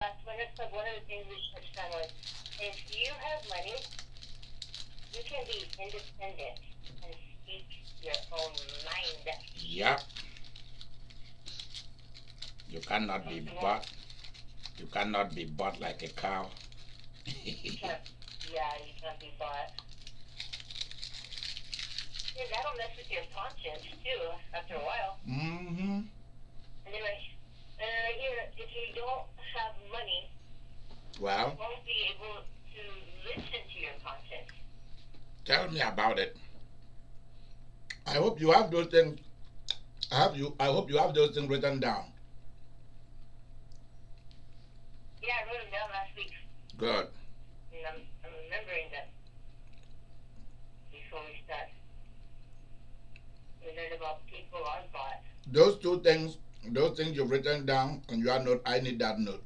That's one of the things we touched on was if you have money, you can be independent and speak your own mind. Yep. You cannot be bought. You cannot be bought like a cow. Yeah, you can't be bought. Yeah, that'll mess with your conscience too after a while. Mm-hmm. And then right here, if you don't have money, Well, you won't be able to listen to your conscience. tell me about it. I hope you have those things. I hope you have those things written down. Yeah, I wrote them down last week. Good. And I'm remembering them before we start. We learned about people on bought. Those things you've written down on your note, I need that note.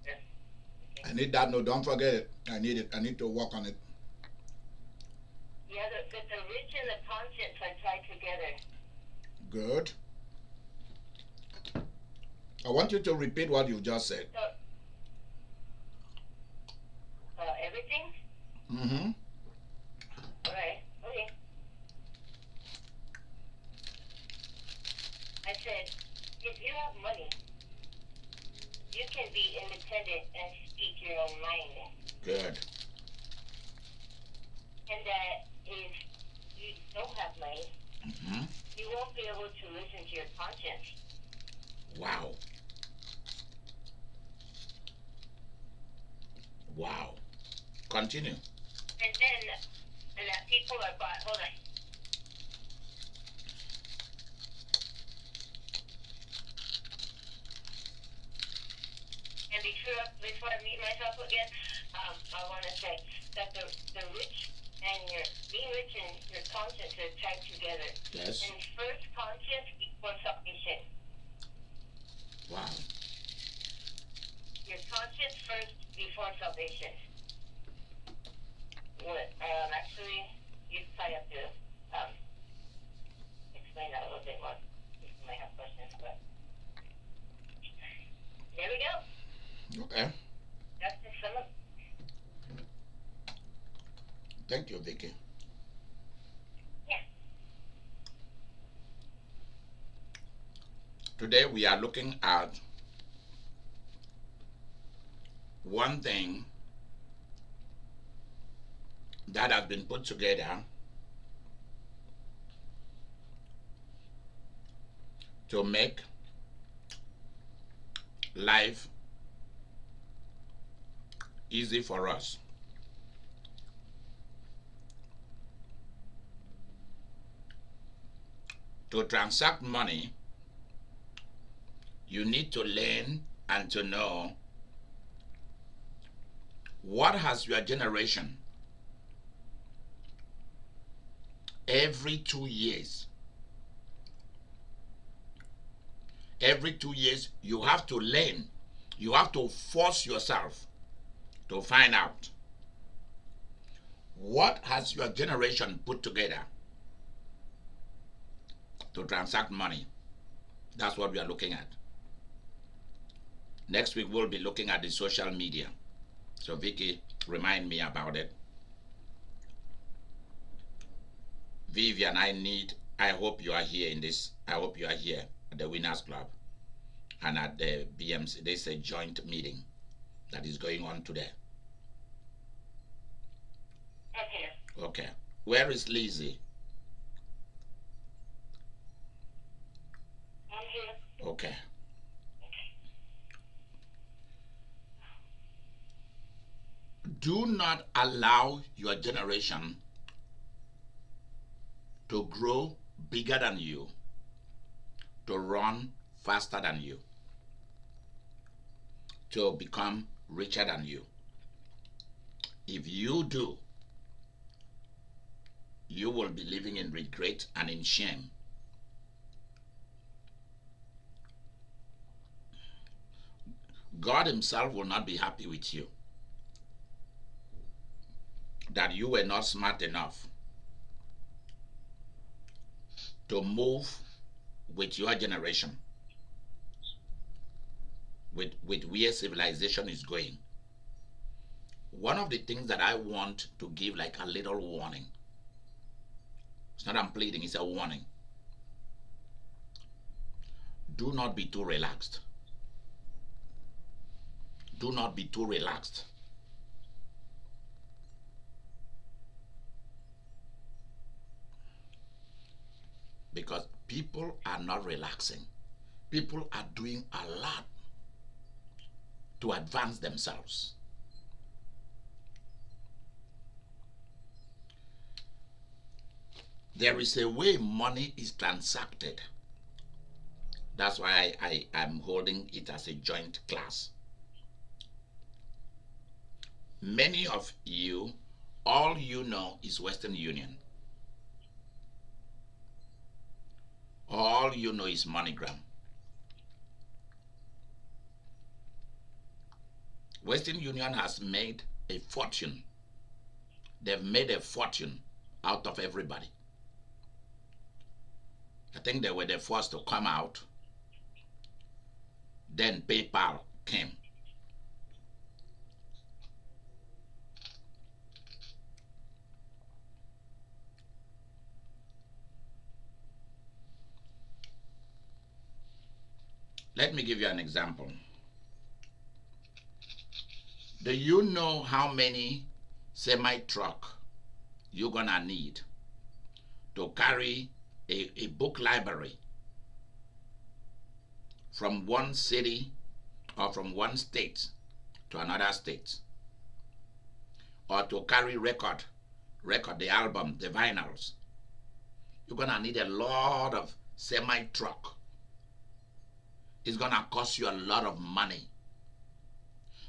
Yeah. Okay. I need that note. Don't forget it. I need it. I need to work on it. Yeah, the rich and the conscience are tied together. Good. I want you to repeat what you've just said. So, everything? Mm-hmm. Alright, okay. I said, if you have money, you can be independent and speak your own mind. Good. And that if you don't have money, Mm-hmm. you won't be able to listen to your conscience. Wow. Wow. Continue. And that people are bought. Hold on. And before I meet myself again, I want to say that the rich and being rich and your conscience are tied together. Yes. And first conscience before salvation. Wow. Your conscience first before salvation. What? Actually, you probably have to explain that a little bit more. You might have questions, but there we go. Okay. That's the sum of. Thank you, Vicky. Yeah. Today we are looking at one thing that has been put together to make life easy for us. To transact money, you need to learn and to know what has your generation every 2 years. Every 2 years, you have to learn. You have to force yourself to find out what has your generation put together to transact money. That's what we are looking at. Next week, we'll be looking at the social media. So, Vicky, remind me about it. Vivian, I hope you are here in this. I hope you are here at the Winners Club and at the BMC. There's a joint meeting that is going on today. Okay. Okay. Where is Lizzie? I'm here. Okay. Do not allow your generation to grow bigger than you, to run faster than you, to become richer than you. If you do, you will be living in regret and in shame. God Himself will not be happy with you that you were not smart enough to move with your generation. with where civilization is going. One of the things that I want to give like a little warning. It's not I'm pleading, it's a warning. Do not be too relaxed. Do not be too relaxed. Because people are not relaxing. People are doing a lot to advance themselves. There is a way money is transacted. That's why I'm holding it as a joint class. Many of you, all you know is Western Union. All you know is MoneyGram. Western Union has made a fortune. They've made a fortune out of everybody. I think they were the first to come out. Then PayPal came. Let me give you an example. Do you know how many semi-truck you're gonna need to carry a book library from one city or from one state to another state, or to carry record the album, the vinyls? You're gonna need a lot of semi-truck. It's gonna cost you a lot of money.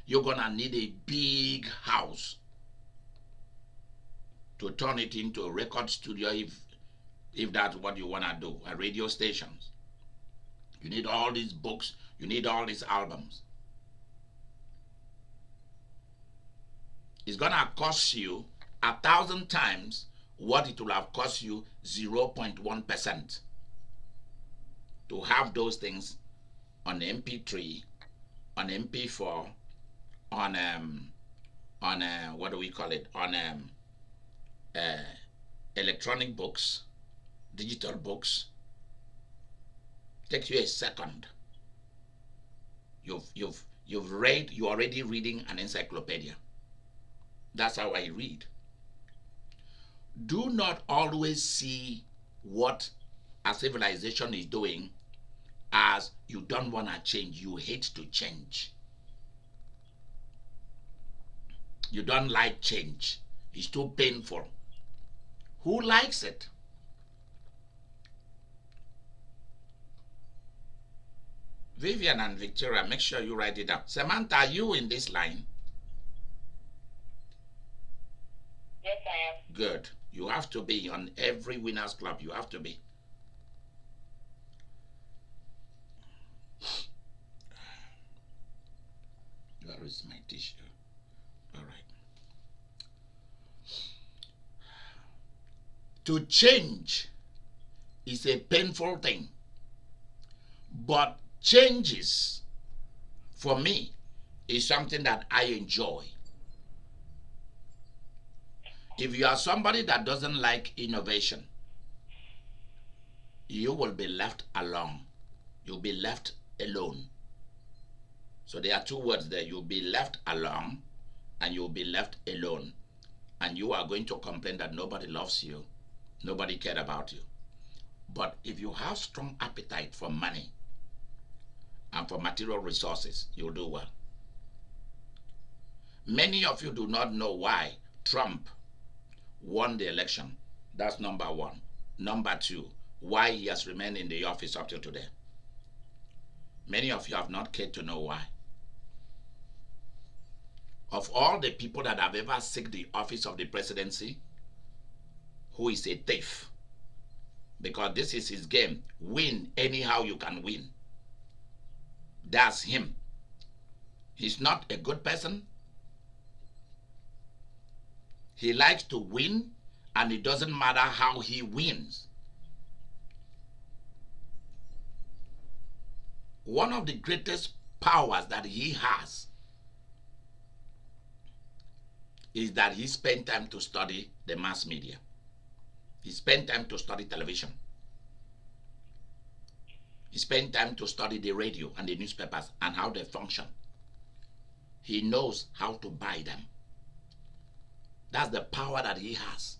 You're gonna need a big house to turn it into a record studio if that's what you wanna do, a radio stations. You need all these books, you need all these albums. It's gonna cost you 1,000 times what it will have cost you 0.1% to have those things on MP3, on MP4, on what do we call it? On electronic books, digital books. Takes you a second. You're already reading an encyclopedia. That's how I read. Do not always see what a civilization is doing as you don't want to change. You hate to change. You don't like change. It's too painful. Who likes it? Vivian and Victoria, make sure you write it down. Samantha, are you in this line? Yes, I am. Good. You have to be on every Winners Club. You have to be. Where is my tissue? All right. To change is a painful thing, but changes for me is something that I enjoy. If you are somebody that doesn't like innovation, you will be left alone. You'll be left alone. So there are two words there. You'll be left alone and you'll be left alone. And you are going to complain that nobody loves you, nobody cared about you. But if you have strong appetite for money and for material resources, you'll do well. Many of you do not know why Trump won the election. That's number one. Number two, why he has remained in the office up till today. Many of you have not cared to know why. Of all the people that have ever seeked the office of the presidency, who is a thief? Because this is his game. Win anyhow you can win. That's him. He's not a good person. He likes to win, and it doesn't matter how he wins. One of the greatest powers that he has is that he spent time to study the mass media. He spent time to study television. He spent time to study the radio and the newspapers and how they function. He knows how to buy them. That's the power that he has.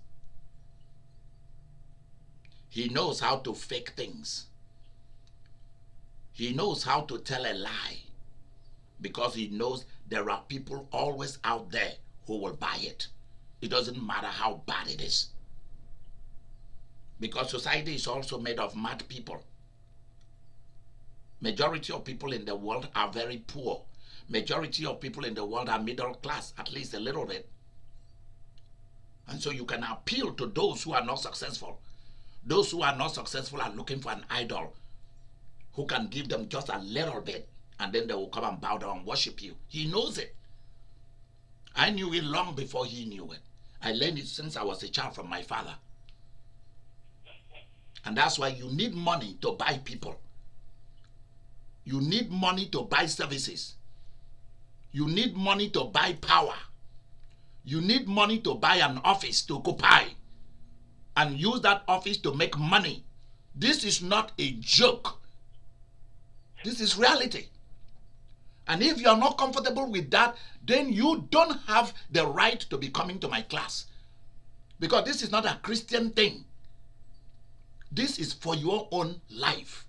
He knows how to fake things. He knows how to tell a lie because he knows there are people always out there who will buy it. It doesn't matter how bad it is. Because society is also made of mad people. Majority of people in the world are very poor. Majority of people in the world are middle class, at least a little bit. And so you can appeal to those who are not successful. Those who are not successful are looking for an idol who can give them just a little bit, and then they will come and bow down and worship you. He knows it. I knew it long before he knew it. I learned it since I was a child from my father. And that's why you need money to buy people. You need money to buy services. You need money to buy power. You need money to buy an office to occupy and use that office to make money. This is not a joke. This is reality. And if you are not comfortable with that, then you don't have the right to be coming to my class. Because this is not a Christian thing. This is for your own life.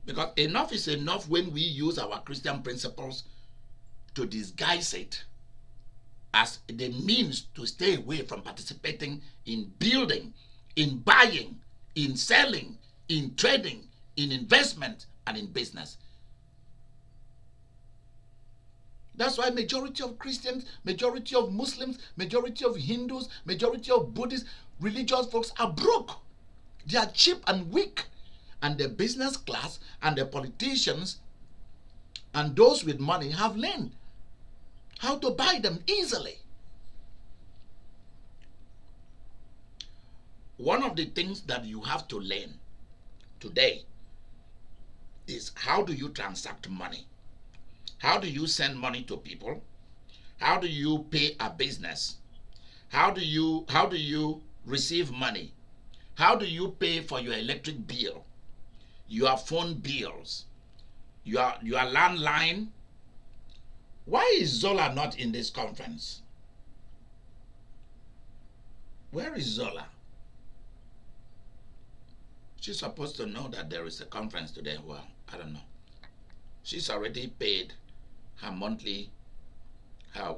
Because enough is enough when we use our Christian principles to disguise it as the means to stay away from participating in building, in buying, in selling, in trading, in investment, and in business. That's why majority of Christians, majority of Muslims, majority of Hindus, majority of Buddhists, religious folks are broke. They are cheap and weak. And the business class and the politicians and those with money have learned how to buy them easily. One of the things that you have to learn today is how do you transact money? How do you send money to people? How do you pay a business? How do you receive money? How do you pay for your electric bill, your phone bills, your landline? Why is Zola not in this conference? Where is Zola? She's supposed to know that there is a conference today. Well, I don't know. She's already paid her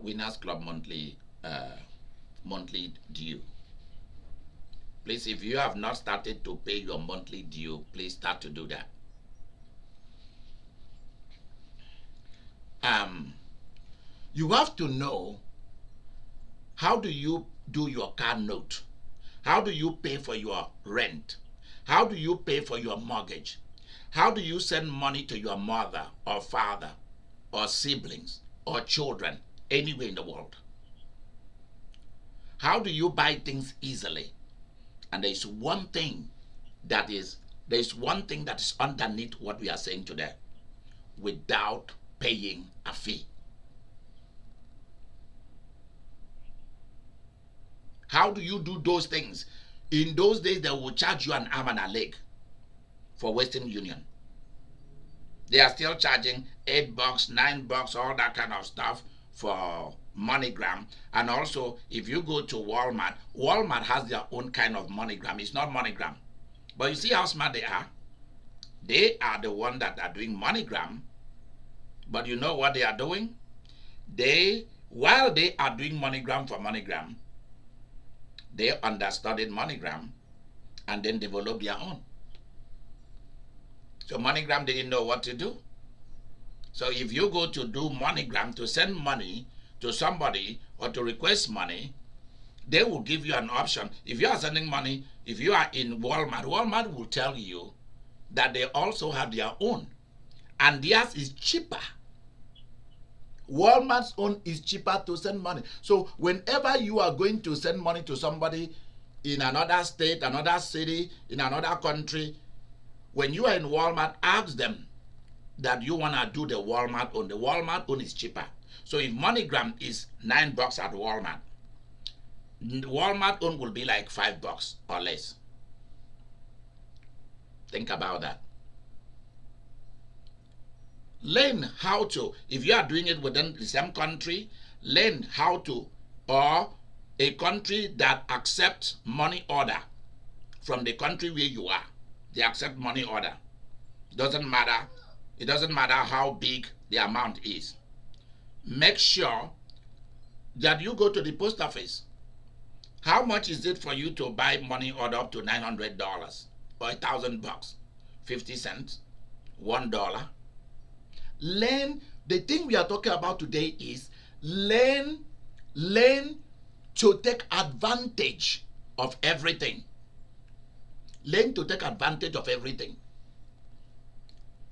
Winners Club monthly due. Please, if you have not started to pay your monthly due, please start to do that. You have to know, how do you do your car note? How do you pay for your rent? How do you pay for your mortgage? How do you send money to your mother or father or siblings or children anywhere in the world? How do you buy things easily? And there is one thing that is underneath what we are saying today, without paying a fee. How do you do those things? In those days, they will charge you an arm and a leg for Western Union. They are still charging $8, $9, all that kind of stuff for MoneyGram. And also, if you go to Walmart, Walmart has their own kind of MoneyGram. It's not MoneyGram. But you see how smart they are? They are the one that are doing MoneyGram. But you know what they are doing? While they are doing MoneyGram for MoneyGram, they understudied MoneyGram and then developed their own. So MoneyGram didn't know what to do. So if you go to do MoneyGram to send money to somebody or to request money, they will give you an option. If you are sending money, if you are in Walmart, Walmart will tell you that they also have their own. And theirs is cheaper. Walmart's own is cheaper to send money. So whenever you are going to send money to somebody in another state, another city, in another country, when you are in Walmart, ask them that you want to do the Walmart own. The Walmart own is cheaper. So if MoneyGram is $9 at Walmart, Walmart own will be like $5 or less. Think about that. Learn how to, if you are doing it within the same country, learn how to, or a country that accepts money order from the country where you are. They accept money order. Doesn't matter. It doesn't matter how big the amount is. Make sure that you go to the post office. How much is it for you to buy money order up to $900 or $1,000? 50 cents, $1. Learn. The thing we are talking about today is learn to take advantage of everything. Learn to take advantage of everything.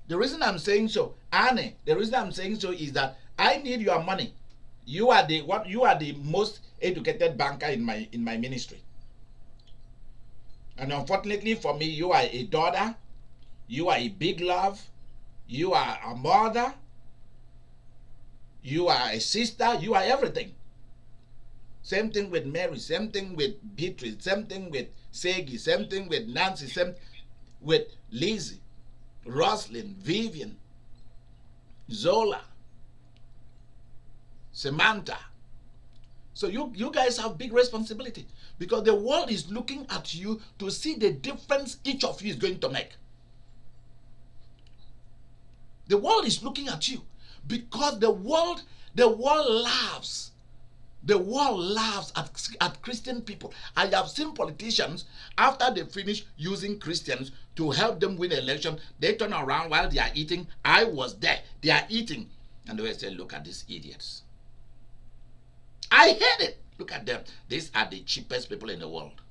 The reason I'm saying so, Annie, the reason I'm saying so is that I need your money. You are the most educated banker in my ministry. And unfortunately for me, you are a daughter, you are a big love, you are a mother, you are a sister, you are everything. Same thing with Mary, same thing with Beatrice, same thing with Segi, same thing with Nancy, same with Lizzie, Roslyn, Vivian, Zola, Samantha. So you guys have big responsibility because the world is looking at you to see the difference each of you is going to make. The world is looking at you because the world laughs. The world laughs at Christian people. I have seen politicians, after they finish using Christians to help them win election, they turn around while they are eating. I was there. They are eating. And they will say, look at these idiots. I hate it. Look at them. These are the cheapest people in the world.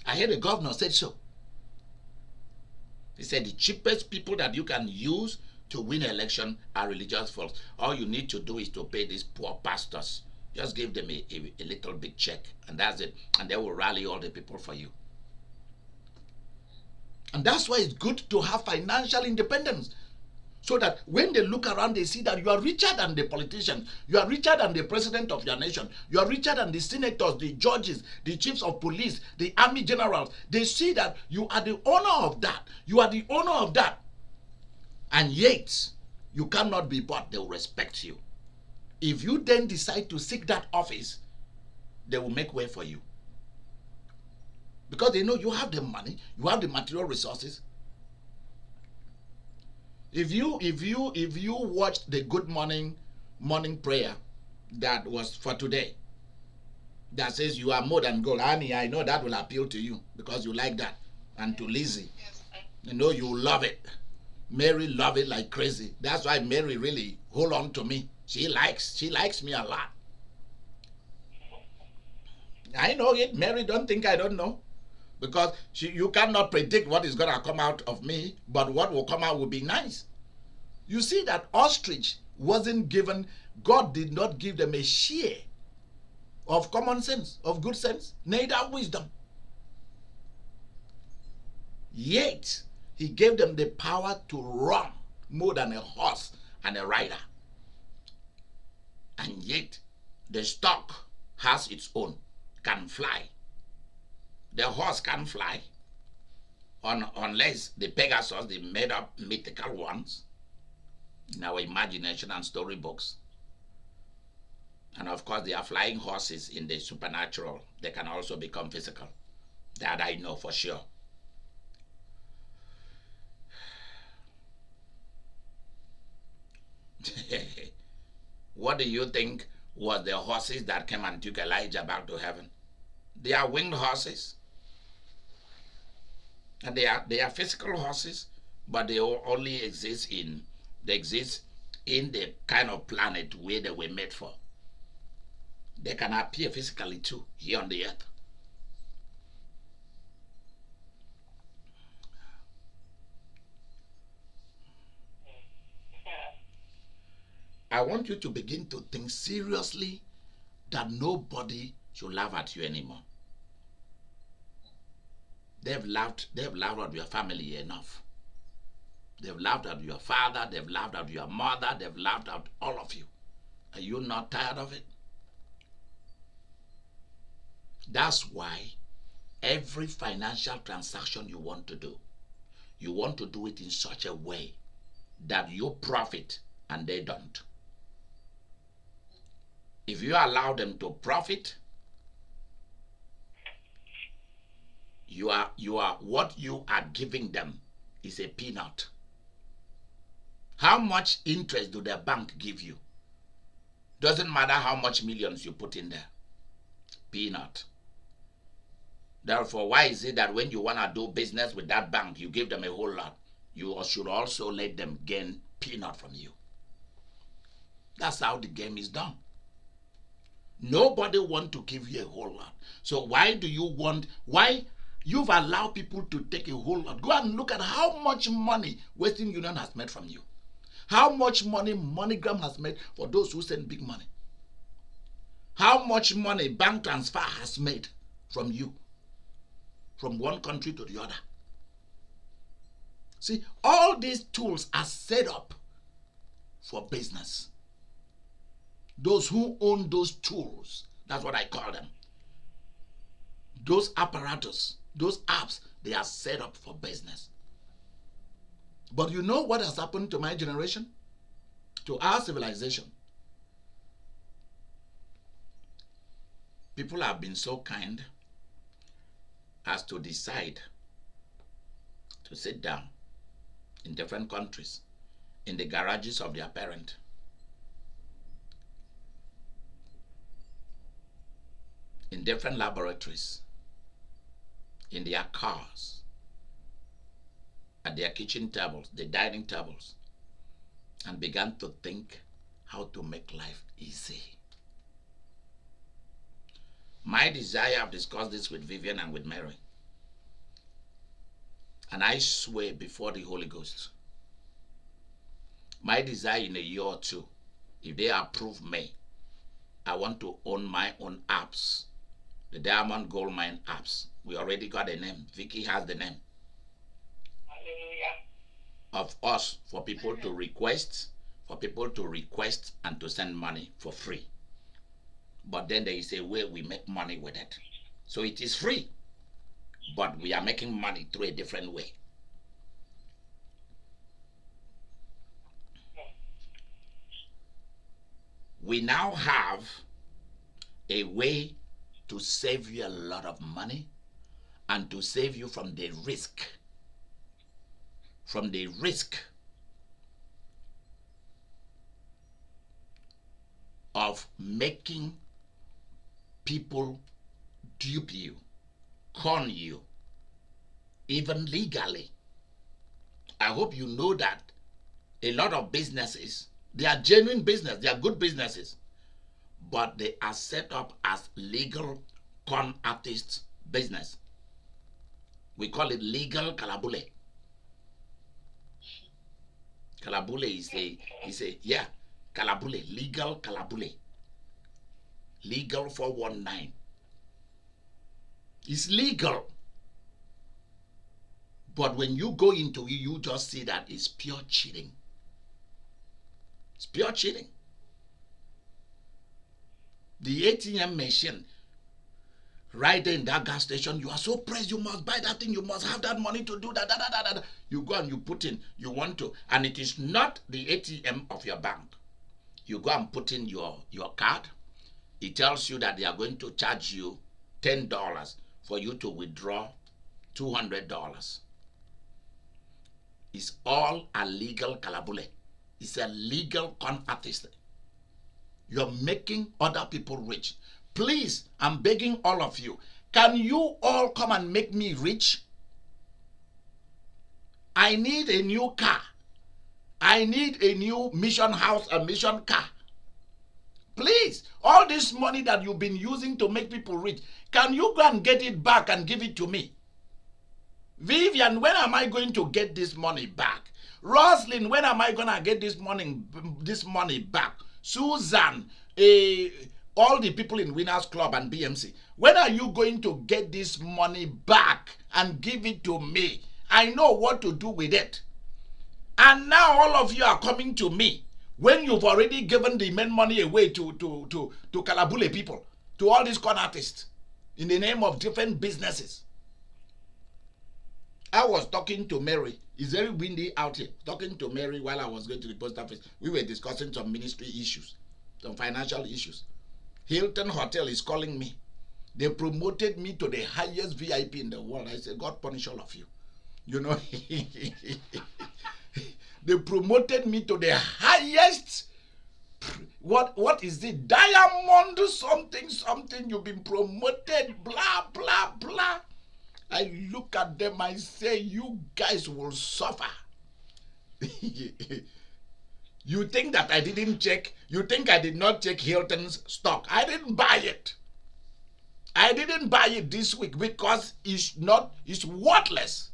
I heard the governor said so. He said the cheapest people that you can use to win an election are religious folks. All you need to do is to pay these poor pastors. Just give them a little big check, and that's it. And they will rally all the people for you. And that's why it's good to have financial independence. So that when they look around, they see that you are richer than the politicians. You are richer than the president of your nation. You are richer than the senators, the judges, the chiefs of police, the army generals. They see that you are the owner of that. You are the owner of that. And yet, you cannot be bought. They will respect you. If you then decide to seek that office, they will make way for you. Because they know you have the money, you have the material resources. If you watched the good morning prayer that was for today, that says you are more than gold, Annie, I know that will appeal to you because you like that, and to Lizzie, you know you love it. Mary love it like crazy. That's why Mary really hold on to me. She likes me a lot. I know it. Mary don't think I don't know. Because you cannot predict what is going to come out of me, but what will come out will be nice. You see that ostrich wasn't given, God did not give them a share of common sense, of good sense, neither wisdom. Yet, he gave them the power to run more than a horse and a rider. And yet, the stock has its own, can fly. The horse can't fly unless the Pegasus, the made up mythical ones in our imagination and storybooks. And of course, there are flying horses in the supernatural. They can also become physical. That I know for sure. What do you think was the horses that came and took Elijah back to heaven? They are winged horses. And they are physical horses, but they only exist in the kind of planet where they were made for. They can appear physically too here on the earth. I want you to begin to think seriously that nobody should laugh at you anymore. They've laughed at your family enough. They've laughed at your father, they've laughed at your mother, they've laughed at all of you. Are you not tired of it? That's why every financial transaction you want to do it in such a way that you profit and they don't. If you allow them to profit, you are what you are giving them is a peanut. How much interest do the bank give you? Doesn't matter how much millions you put in there. Peanut. Therefore, why is it that when you want to do business with that bank, you give them a whole lot? You should also let them gain peanut from you. That's how the game is done. Nobody wants to give you a whole lot. So why you've allowed people to take a whole lot? Go and look at how much money Western Union has made from you. How much money MoneyGram has made for those who send big money. How much money bank transfer has made from you, from one country to the other. See, all these tools are set up for business. Those who own those tools, that's what I call them. Those apparatus, those apps, they are set up for business. But you know what has happened to my generation? To our civilization? People have been so kind as to decide to sit down in different countries, in the garages of their parents, in different laboratories, in their cars, at their kitchen tables, the dining tables, and began to think how to make life easy. My desire, I've discussed this with Vivian and with Mary, and I swear before the Holy Ghost, my desire in a year or two, if they approve me, I want to own my own apps, the Diamond Gold Mine apps. We already got a name. Vicky has the name. Of us, for people to request and to send money for free. But then there is a way we make money with it. So it is free, but we are making money through a different way. We now have a way to save you a lot of money and to save you from the risk. From the risk of making people dupe you, con you, even legally. I hope you know that a lot of businesses, they are genuine business, they are good businesses, but they are set up as legal con artist business. We call it legal kalabule. Kalabule is kalabule, legal kalabule. Legal 419. It's legal. But when you go into it, you just see that it's pure cheating. It's pure cheating. The ATM machine, right there in that gas station, you are so pressed, you must buy that thing, you must have that money to do that. You go and you put in, you want to, and it is not the ATM of your bank. You go and put in your card. It tells you that they are going to charge you $10 for you to withdraw $200. It's all a legal kalabule. It's a legal con artist. You're making other people rich. Please, I'm begging all of you. Can you all come and make me rich? I need a new car. I need a new mission house, a mission car. Please, all this money that you've been using to make people rich, can you go and get it back and give it to me? Vivian, when am I going to get this money back? Roslyn, when am I gonna get this money back? Susan, all the people in Winners Club and BMC, when are you going to get this money back and give it to me? I know what to do with it. And now all of you are coming to me when you've already given the main money away to Kalabule people, to all these con artists, in the name of different businesses. I was talking to Mary. It's very windy out here. Talking to Mary while I was going to the post office. We were discussing some ministry issues, some financial issues. Hilton Hotel is calling me. They promoted me to the highest VIP in the world. I said, God punish all of you. You know, they promoted me to the highest. What is it? Diamond something. You've been promoted. Blah blah blah. I look at them. I say, you guys will suffer. You think that I didn't check? You think I did not check Hilton's stock? I didn't buy it. I didn't buy it this week because it's worthless.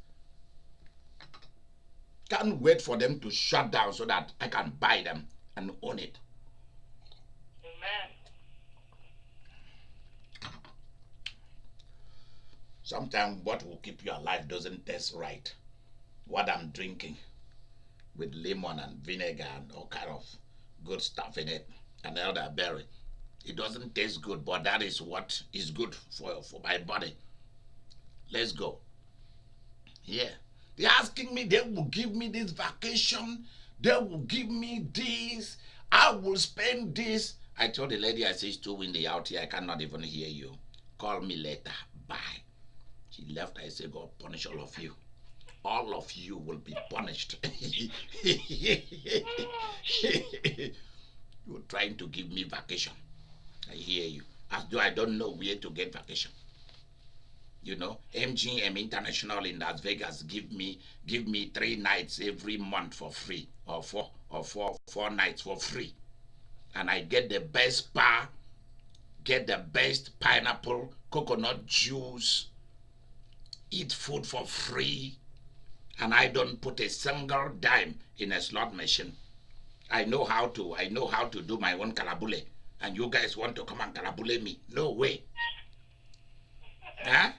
Can't wait for them to shut down so that I can buy them and own it. Amen. Sometimes what will keep you alive doesn't taste right. What I'm drinking with lemon and vinegar and all kind of good stuff in it and elderberry, it doesn't taste good, but that is what is good for my body. Let's go. Yeah. They're asking me, they will give me this vacation, they will give me this, I will spend this. I told the lady, I said, it's too windy out here, I cannot even hear you. Call me later. Bye. She left. I said, God punish all of you. All of you will be punished. You're trying to give me vacation. I hear you. As though I don't know where to get vacation. You know, MGM International in Las Vegas give me 3 nights every month for free, or four nights for free, and I get the best spa, get the best pineapple, coconut juice, eat food for free, and I don't put a single dime in a slot machine. I know how to do my own kalabule, and you guys want to come and kalabule me? No way. Huh?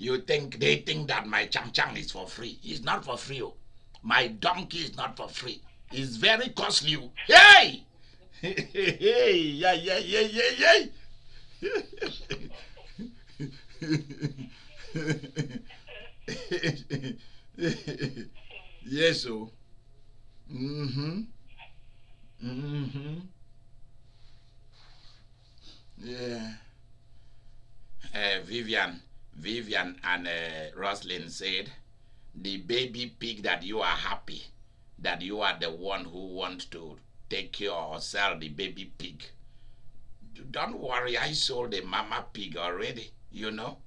They think that my chang is for free. It's not for free. My donkey is not for free. It's very costly. Hey! Hey! Yeah. Yes, so. Yeah. Vivian and Roslyn said, the baby pig that you are happy, that you are the one who wants to take care or sell the baby pig. Don't worry, I sold the mama pig already, you know.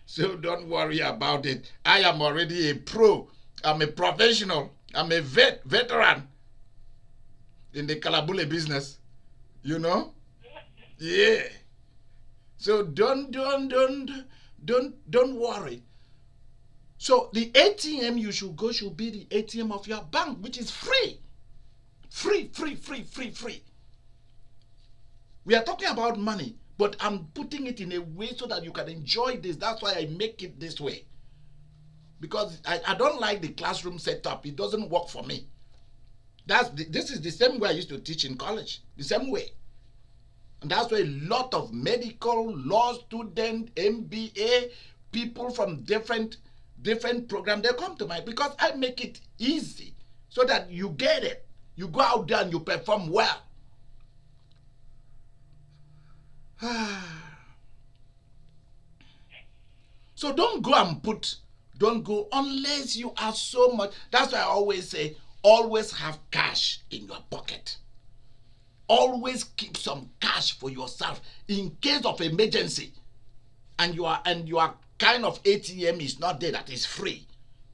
So don't worry about it. I am already a pro. I'm a professional. I'm a veteran in the kalabule business. You know? Yeah. So don't worry. So the ATM you should go should be the ATM of your bank, which is free. Free. We are talking about money, but I'm putting it in a way so that you can enjoy this. That's why I make it this way. Because I don't like the classroom setup. It doesn't work for me. This is the same way I used to teach in college. The same way. And that's why a lot of medical, law students, MBA, people from different programs, they come to because I make it easy so that you get it. You go out there and you perform well. So don't go unless you are so much. That's why I always say, always have cash in your pocket. Always keep some cash for yourself in case of emergency. And your kind of ATM is not there that is free.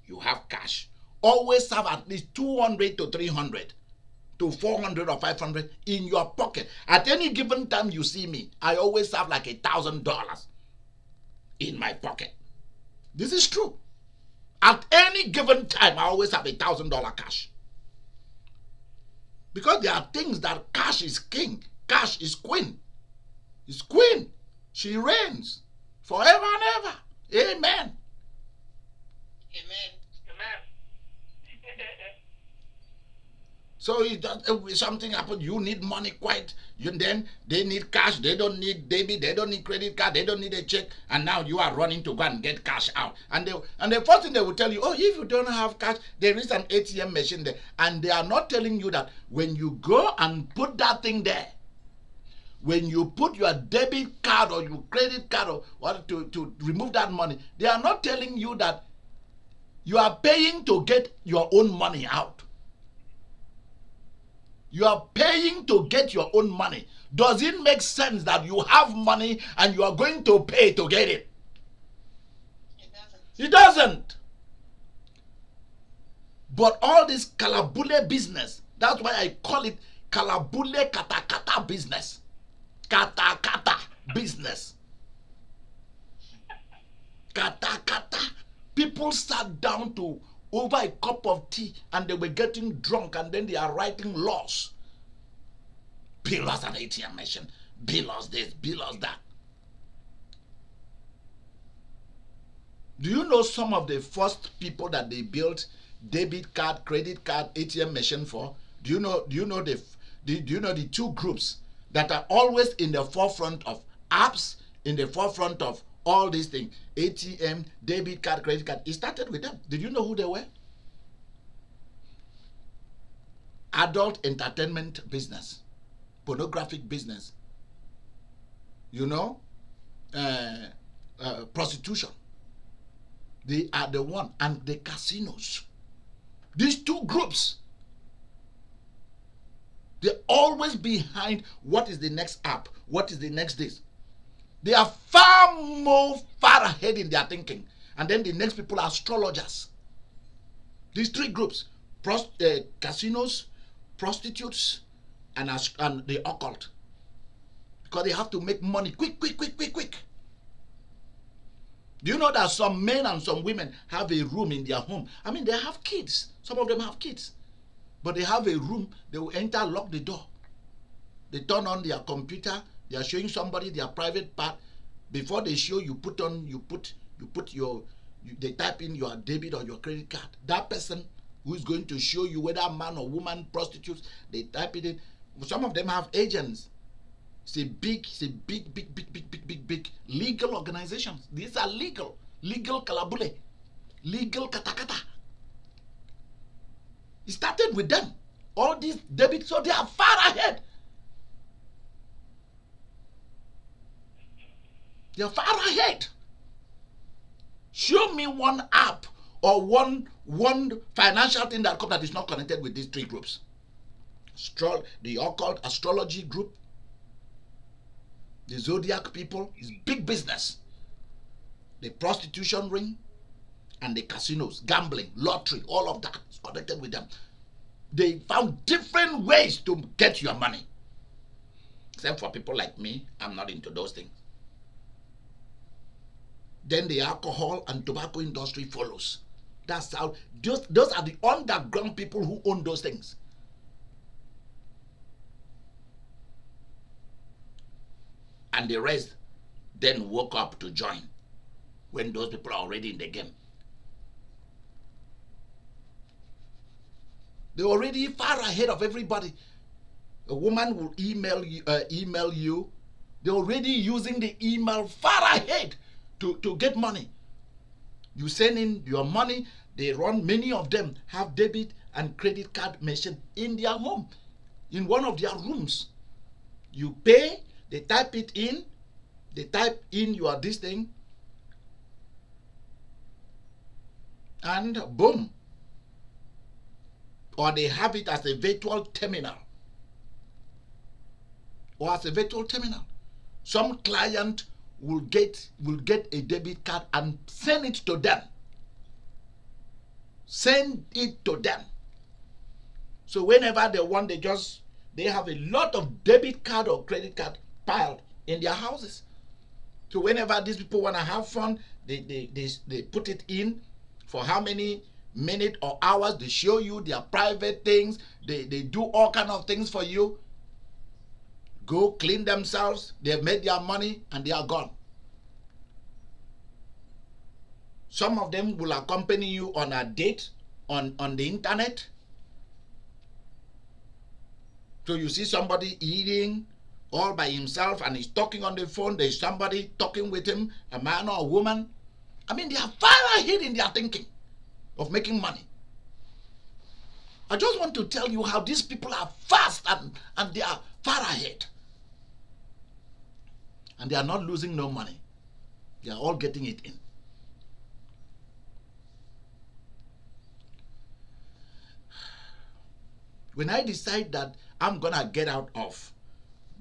You have cash. Always have at least 200 to 300 to 400 or 500 in your pocket. At any given time you see me, I always have like $1,000 in my pocket. This is true. At any given time, I always have $1,000 cash. Because there are things that cash is king, cash is queen. It's queen. She reigns forever and ever. Amen. Amen. Amen. So if something happens, you need money quite. Then they need cash. They don't need debit. They don't need credit card. They don't need a check. And now you are running to go and get cash out. And the first thing they will tell you, oh, if you don't have cash, there is an ATM machine there. And they are not telling you that when you go and put that thing there, when you put your debit card or your credit card or what to remove that money, they are not telling you that you are paying to get your own money out. You are paying to get your own money. Does it make sense that you have money and you are going to pay to get it? It doesn't. It doesn't. But all this kalabule business, that's why I call it kalabule katakata business. Kata business. Kata. People sat down to over a cup of tea and they were getting drunk and then they are writing laws. Bill us an ATM machine. Bill us this, bill us that. Do you know some of the first people that they built debit card, credit card, ATM machine for? Do you know the two groups that are always in the forefront of apps, in the forefront of all these things? ATM, debit card, credit card. It started with them. Did you know who they were? Adult entertainment business, pornographic business, prostitution. They are the one, and the casinos. These two groups, they're always behind what is the next app, what is the next this. They are far ahead in their thinking. And then the next people are astrologers. These three groups, casinos, prostitutes, and the occult. Because they have to make money quick. Do you know that some men and some women have a room in their home? I mean, they have kids. Some of them have kids. But they have a room, they will enter, lock the door. They turn on their computer, they are showing somebody their private part. Before they show, they type in your debit or your credit card. That person who is going to show you whether man or woman prostitutes, they type it in. Some of them have agents. It's a big legal organizations. These are legal kalabule, legal katakata. It started with them. All these debit, so they are far ahead. They are far ahead. Show me one app or one financial thing that is not connected with these three groups. The occult astrology group, the zodiac people is big business. The prostitution ring and the casinos, gambling, lottery, all of that is connected with them. They found different ways to get your money. Except for people like me, I'm not into those things. Then the alcohol and tobacco industry follows. That's how those are the underground people who own those things. And the rest then woke up to join when those people are already in the game. They're already far ahead of everybody. A woman will email you. They're already using the email far ahead to get money. You send in your money, they run, many of them have debit and credit card machine in their home, in one of their rooms. You pay, they type it in, they type in your this thing, and boom. Or they have it as a virtual terminal. Some client will get a debit card and send it to them. So whenever they want, they have a lot of debit card or credit card piled in their houses. So whenever these people want to have fun, they put it in for how many minutes or hours. They show you their private things. They do all kind of things for you. Go clean themselves. They've made their money and they are gone. Some of them will accompany you on a date on the internet. So you see somebody eating all by himself and he's talking on the phone. There's somebody talking with him, a man or a woman. I mean, they are far ahead in their thinking of making money. I just want to tell you how these people are fast and they are far ahead. And they are not losing no money. They are all getting it in. When I decide that I'm going to get out of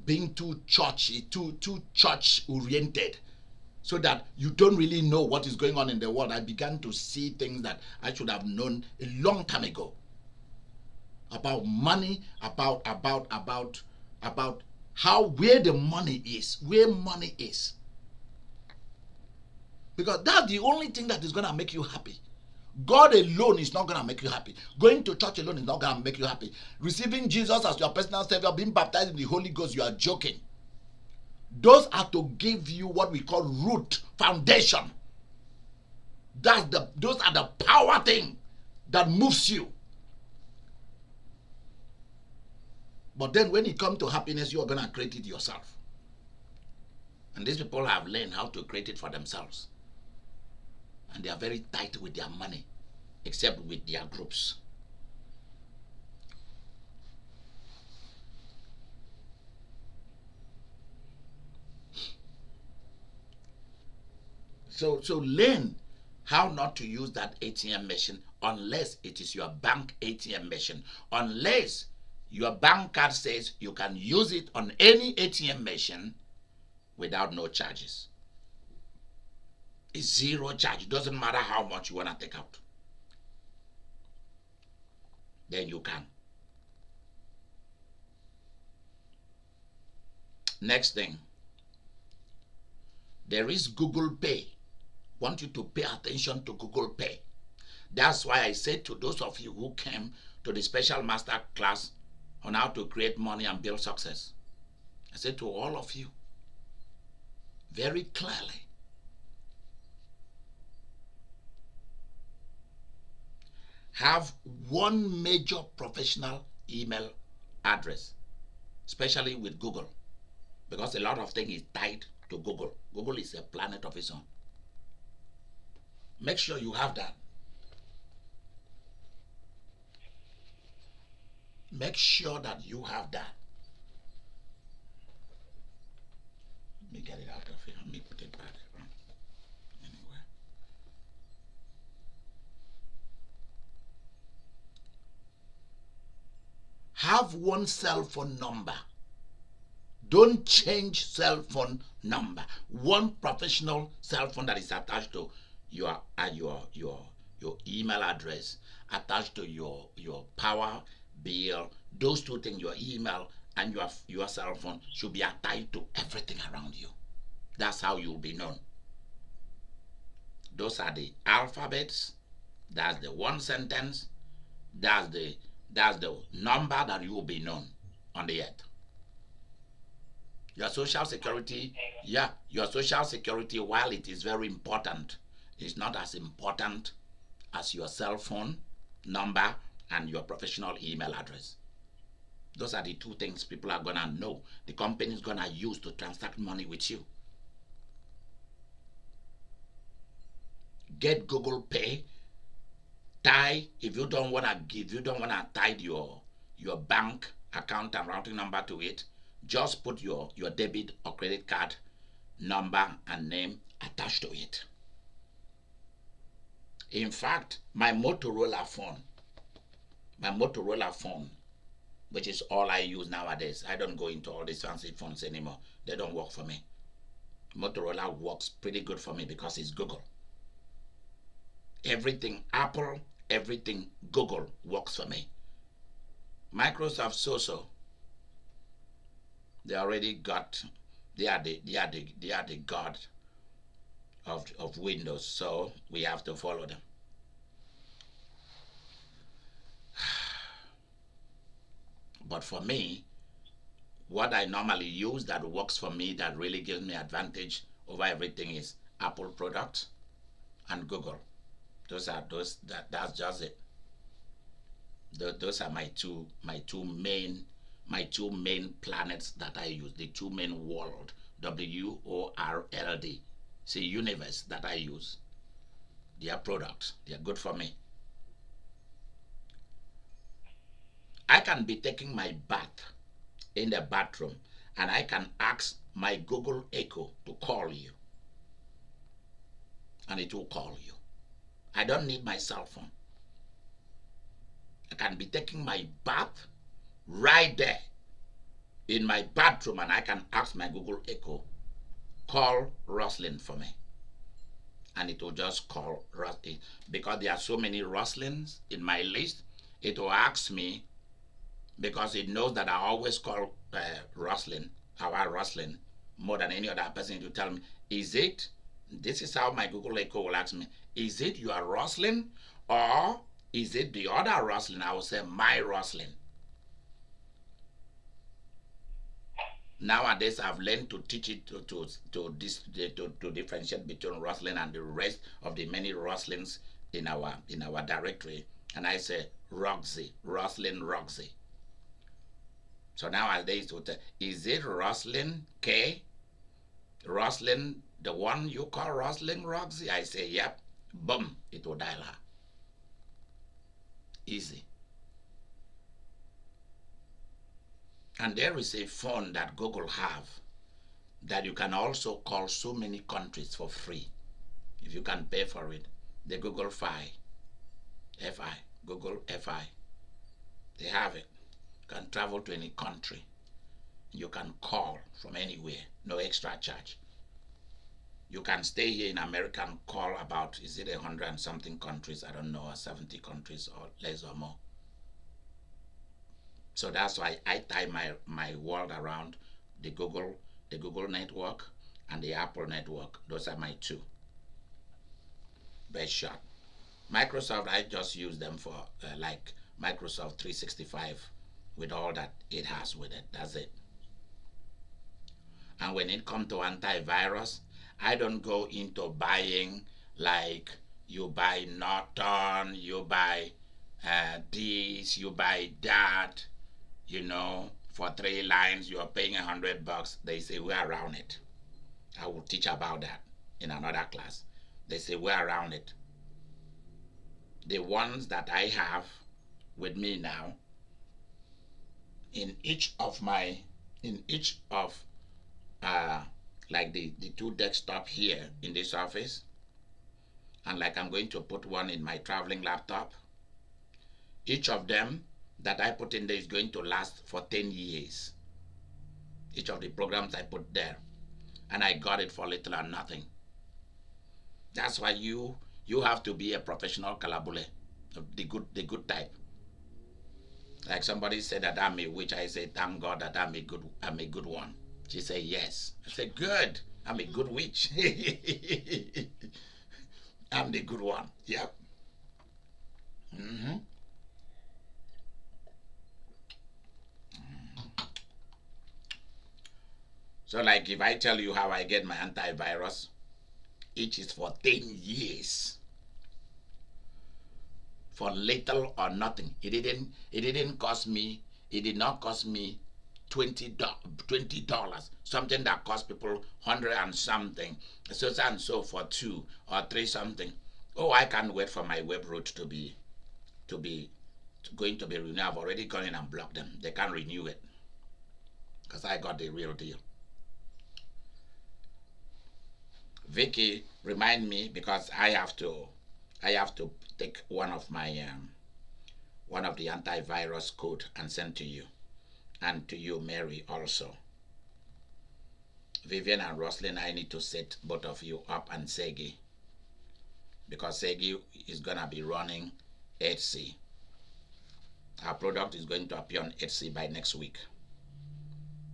being too churchy, too church oriented, so that you don't really know what is going on in the world, I began to see things that I should have known a long time ago about money, about how, where the money is, where money is. Because that's the only thing that is going to make you happy. God alone is not going to make you happy. Going to church alone is not going to make you happy. Receiving Jesus as your personal Savior, being baptized in the Holy Ghost, you are joking. Those are to give you what we call root, foundation. Those are the power thing that moves you. But then when it comes to happiness, you are going to create it yourself. And these people have learned how to create it for themselves. And they are very tight with their money, except with their groups. So learn how not to use that ATM machine unless it is your bank ATM machine. Unless your bank card says you can use it on any ATM machine without no charges. It's zero charge. It doesn't matter how much you want to take out. Then you can. Next thing. There is Google Pay. I want you to pay attention to Google Pay. That's why I said to those of you who came to the special master class on how to create money and build success, I said to all of you very clearly, have one major professional email address, especially with Google, because a lot of things is tied to Google. Google is a planet of its own. Make sure you have that. Make sure that you have that. Let me get it out of here. Let me put it back. Anyway. Have one cell phone number. Don't change cell phone number. One professional cell phone that is attached to your email address, attached to your power bill. Those two things, your email and your cell phone, should be attached to everything around you. That's how you'll be known. Those are the alphabets. That's the one sentence. That's the number that you will be known on the earth. Your social security, your social security, while it is very important, is not as important as your cell phone number and your professional email address. Those are the two things people are gonna know. The company is gonna use to transact money with you. Get Google Pay. If you don't wanna tie your bank account and routing number to it, just put your debit or credit card number and name attached to it. In fact, my Motorola phone, which is all I use nowadays. I don't go into all these fancy phones anymore. They don't work for me. Motorola works pretty good for me because it's Google. Everything Apple, everything Google works for me. Microsoft so. They already got. They are the god of Windows. So we have to follow them. But for me, what I normally use that works for me, that really gives me advantage over everything, is Apple products and Google. That's just it. Those are my two main planets that I use, the two main world, WORLD. See, universe that I use. They are products. They are good for me. I can be taking my bath in the bathroom and I can ask my Google Echo to call you, and it will call you. I don't need my cell phone. I can be taking my bath right there in my bathroom and I can ask my Google Echo, call Rosalind for me. And it will just call Rosalind. Because there are so many Rosalinds in my list, it will ask me, because it knows that I always call Rosalind, our Rosalind, more than any other person, to tell me, is it, this is how my Google Echo will ask me, is it your Rosalind or is it the other Rosalind? I will say my Rosalind. Nowadays, I've learned to teach it to differentiate between Rosalind and the rest of the many Rosalinds in our directory. And I say Roxy, Rosalind, Roxy. So nowadays, is it Rosalind K? Rosalind, the one you call Rosalind Roxy? I say, yep. Boom, it will dial her. Easy. And there is a phone that Google have that you can also call so many countries for free if you can pay for it. The Google Fi, Google Fi. They have it. You can travel to any country. You can call from anywhere, no extra charge. You can stay here in America and call about, is it 100 and something countries, I don't know, or 70 countries or less or more. So that's why I tie my world around the Google network and the Apple network. Those are my two best shot. Microsoft, I just use them for like Microsoft 365 with all that it has with it. That's it. And when it comes to antivirus, I don't go into buying like you buy Norton, you buy this, you buy that, you know, for 3 lines you are paying $100. They say we're around it. I will teach about that in another class. They say we're around it. The ones that I have with me now, in each of like the two desktop here in this office, and like I'm going to put one in my traveling laptop, each of them that I put in there is going to last for 10 years. Each of the programs I put there. And I got it for little or nothing. That's why you have to be a professional kalabule, the good type. Like somebody said that I'm a witch. I say, thank God that I'm a good one. She said, yes. I said, good. I'm a good witch. I'm the good one. Yep. Mm-hmm. So like if I tell you how I get my antivirus, each is for 10 years. For little or nothing. It didn't cost me, it did not cost me $20. Something that cost people 100 and something. So and so for 2 or 3 something. Oh, I can't wait for my web route to be going to be renewed. I've already gone in and blocked them. They can't renew it. Because I got the real deal. Vicky, remind me, because I have to take one of my one of the antivirus code and send to you, and to you, Mary, also. Vivian and Roslyn, I need to set both of you up, and Segi, because Segi is gonna be running 8C. Our product is going to appear on Etsy by next week.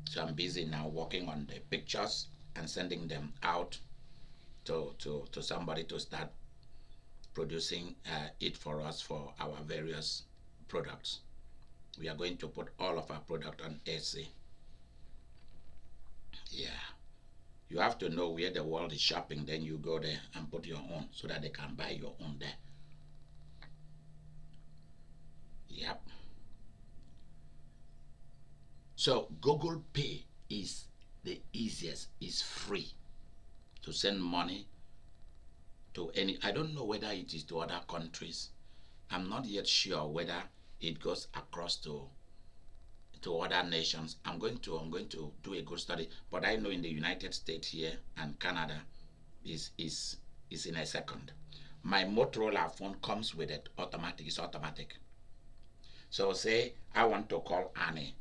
So I'm busy now working on the pictures and sending them out to somebody to start producing it for us for our various products. We are going to put all of our product on Etsy. Yeah. You have to know where the world is shopping, then you go there and put your own so that they can buy your own there. Yep. So Google Pay is the easiest, it's free to send money to any, I don't know whether it is to other countries. I'm not yet sure whether it goes across to other nations. I'm going to do a good study, but I know in the United States here and Canada is in a second. My Motorola phone comes with it automatic. It's automatic. So say I want to call Annie.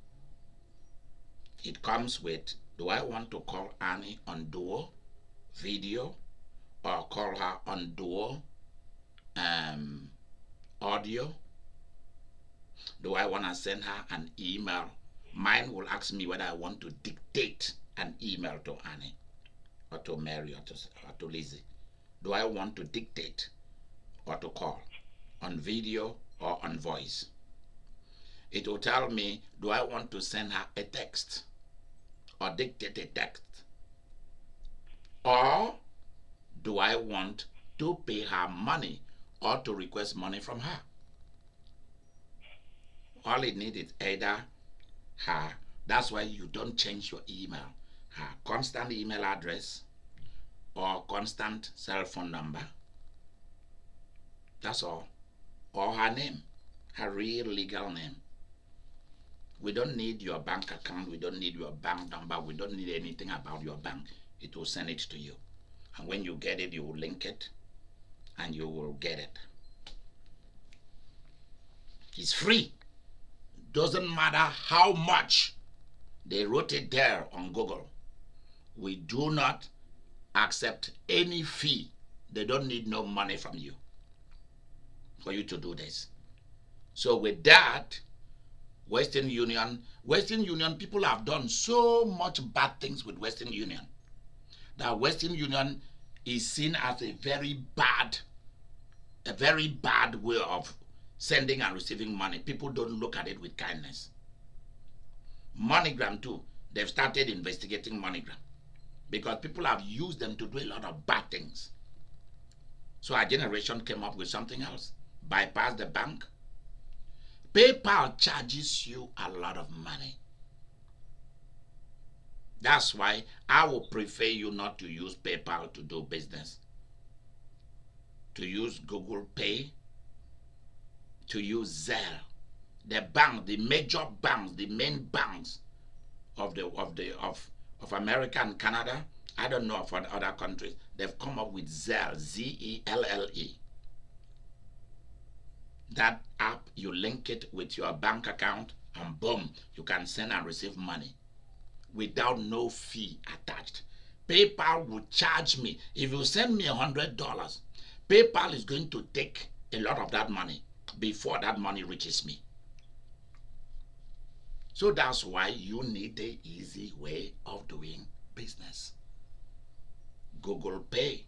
It comes with, do I want to call Annie on duo video or call her on duo audio? Do I want to send her an email? Mine will ask me whether I want to dictate an email to Annie or to Mary or to Lizzie. Do I want to dictate or to call on video or on voice? It will tell me, do I want to send her a text or dictate a text? Or do I want to pay her money or to request money from her? All it needs is either her, that's why you don't change your email, her constant email address or constant cell phone number. That's all. Or her name, her real legal name. We don't need your bank account. We don't need your bank number. We don't need anything about your bank. It will send it to you. And when you get it, you will link it and you will get it. It's free. Doesn't matter how much they wrote it there on Google. We do not accept any fee. They don't need no money from you for you to do this. So with that, Western Union, people have done so much bad things with Western Union that Western Union is seen as a very bad way of sending and receiving money. People don't look at it with kindness. MoneyGram too, they've started investigating MoneyGram because people have used them to do a lot of bad things. So our generation came up with something else. Bypass the bank. PayPal charges you a lot of money. That's why I would prefer you not to use PayPal to do business. To use Google Pay, to use Zelle. The bank, the major banks, the main banks of America and Canada, I don't know of other countries, they've come up with Zelle, Z-E-L-L-E. That app, you link it with your bank account and boom, you can send and receive money without no fee attached. PayPal will charge me. If you send me $100, PayPal is going to take a lot of that money before that money reaches me. So that's why you need the easy way of doing business. Google Pay.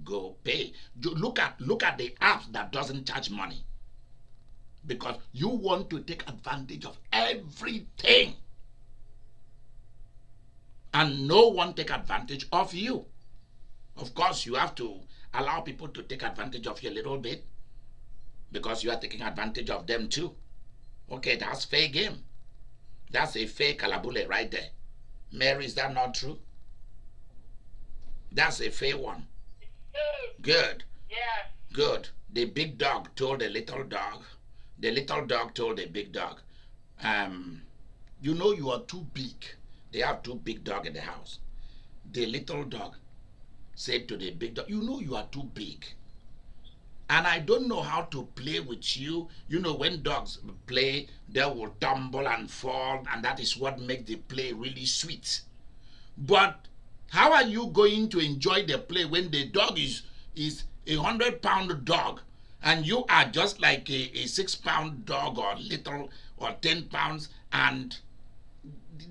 Go Pay. Look at the apps that doesn't charge money. Because you want to take advantage of everything. And no one take advantage of you. Of course, you have to allow people to take advantage of you a little bit. Because you are taking advantage of them too. Okay, that's fair game. That's a fair kalabule right there. Mary, is that not true? That's a fair one. Good. Yeah. Good. The big dog told the little dog. The little dog told the big dog, you know you are too big. They have two big dogs in the house. The little dog said to the big dog, you know you are too big. And I don't know how to play with you. You know, when dogs play, they will tumble and fall, and that is what makes the play really sweet. But how are you going to enjoy the play when the dog is a 100-pound dog and you are just like a 6 pound dog or little or 10 pounds, and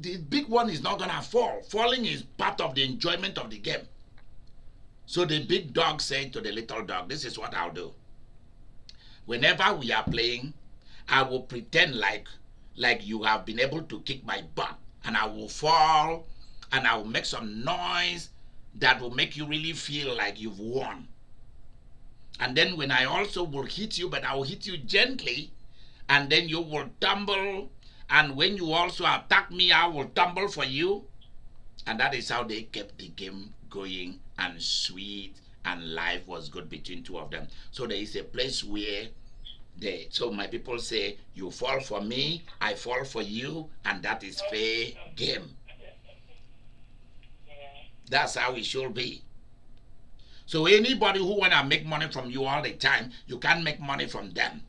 the big one is not gonna fall. Falling is part of the enjoyment of the game. So the big dog said to the little dog, this is what I'll do. Whenever we are playing, I will pretend like you have been able to kick my butt, and I will fall and I will make some noise that will make you really feel like you've won. And then when I also will hit you, but I will hit you gently, and then you will tumble, and when you also attack me, I will tumble for you. And that is how they kept the game going and sweet, and life was good between two of them. So there is a place where so my people say, you fall for me, I fall for you, and that is fair game. That's how it should be. So anybody who want to make money from you all the time, you can't make money from them.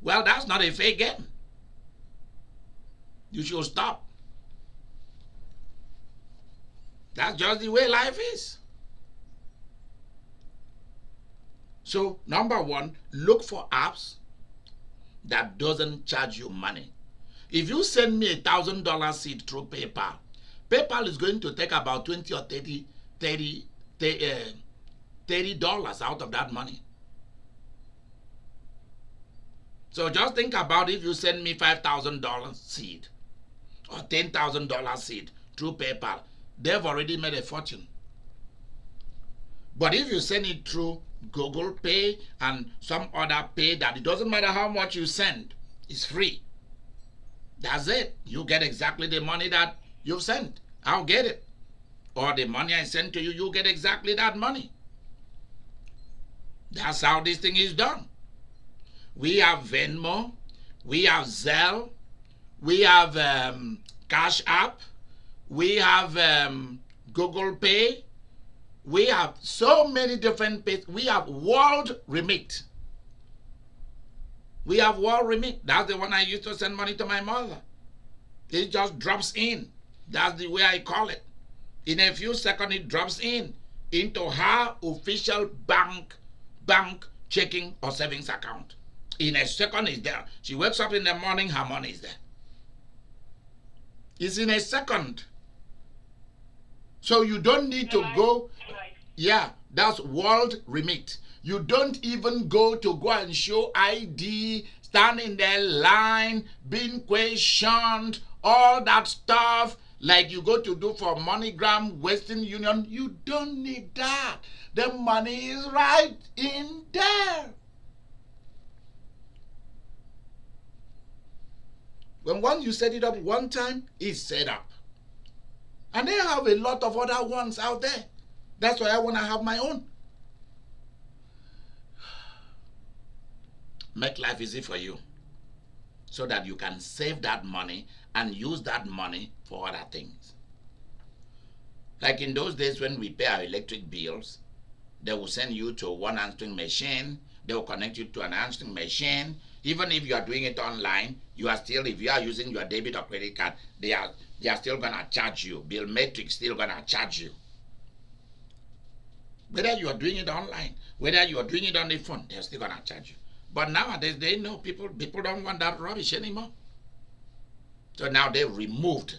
Well, that's not a fair game. You should stop. That's just the way life is. So number one, look for apps that doesn't charge you money. If you send me $1,000 seed through PayPal, PayPal is going to take about 20 or 30 $30 out of that money. So just think about if you send me $5,000 seed or $10,000 seed through PayPal, they've already made a fortune. But if you send it through Google Pay and some other pay that it doesn't matter how much you send, it's free. That's it. You get exactly the money that you've sent. I'll get it. Or the money I send to you, you get exactly that money. That's how this thing is done. We have Venmo, we have Zelle, we have Cash App, we have Google Pay, we have so many different pays. We have World Remit. We have World Remit. That's the one I used to send money to my mother. It just drops in. That's the way I call it. In a few seconds, it drops in into her official bank checking or savings account. In a second, it's there. She wakes up in the morning, her money is there. It's in a second. So you don't need to go. Yeah, that's World Remit. You don't even go and show ID, stand in the line, being questioned, all that stuff like you go to do for MoneyGram, Western Union. You don't need that. The money is right in there. When once you set it up one time, it's set up. And they have a lot of other ones out there. That's why I want to have my own. Make life easy for you so that you can save that money and use that money for other things. Like in those days when we pay our electric bills, they will send you to one answering machine. They will connect you to an answering machine. Even if you are doing it online, you are still, if you are using your debit or credit card, they are still gonna charge you. Bill Matrix still gonna charge you. Whether you are doing it online, whether you are doing it on the phone, they're still gonna charge you. But nowadays they know people don't want that rubbish anymore. So now they've removed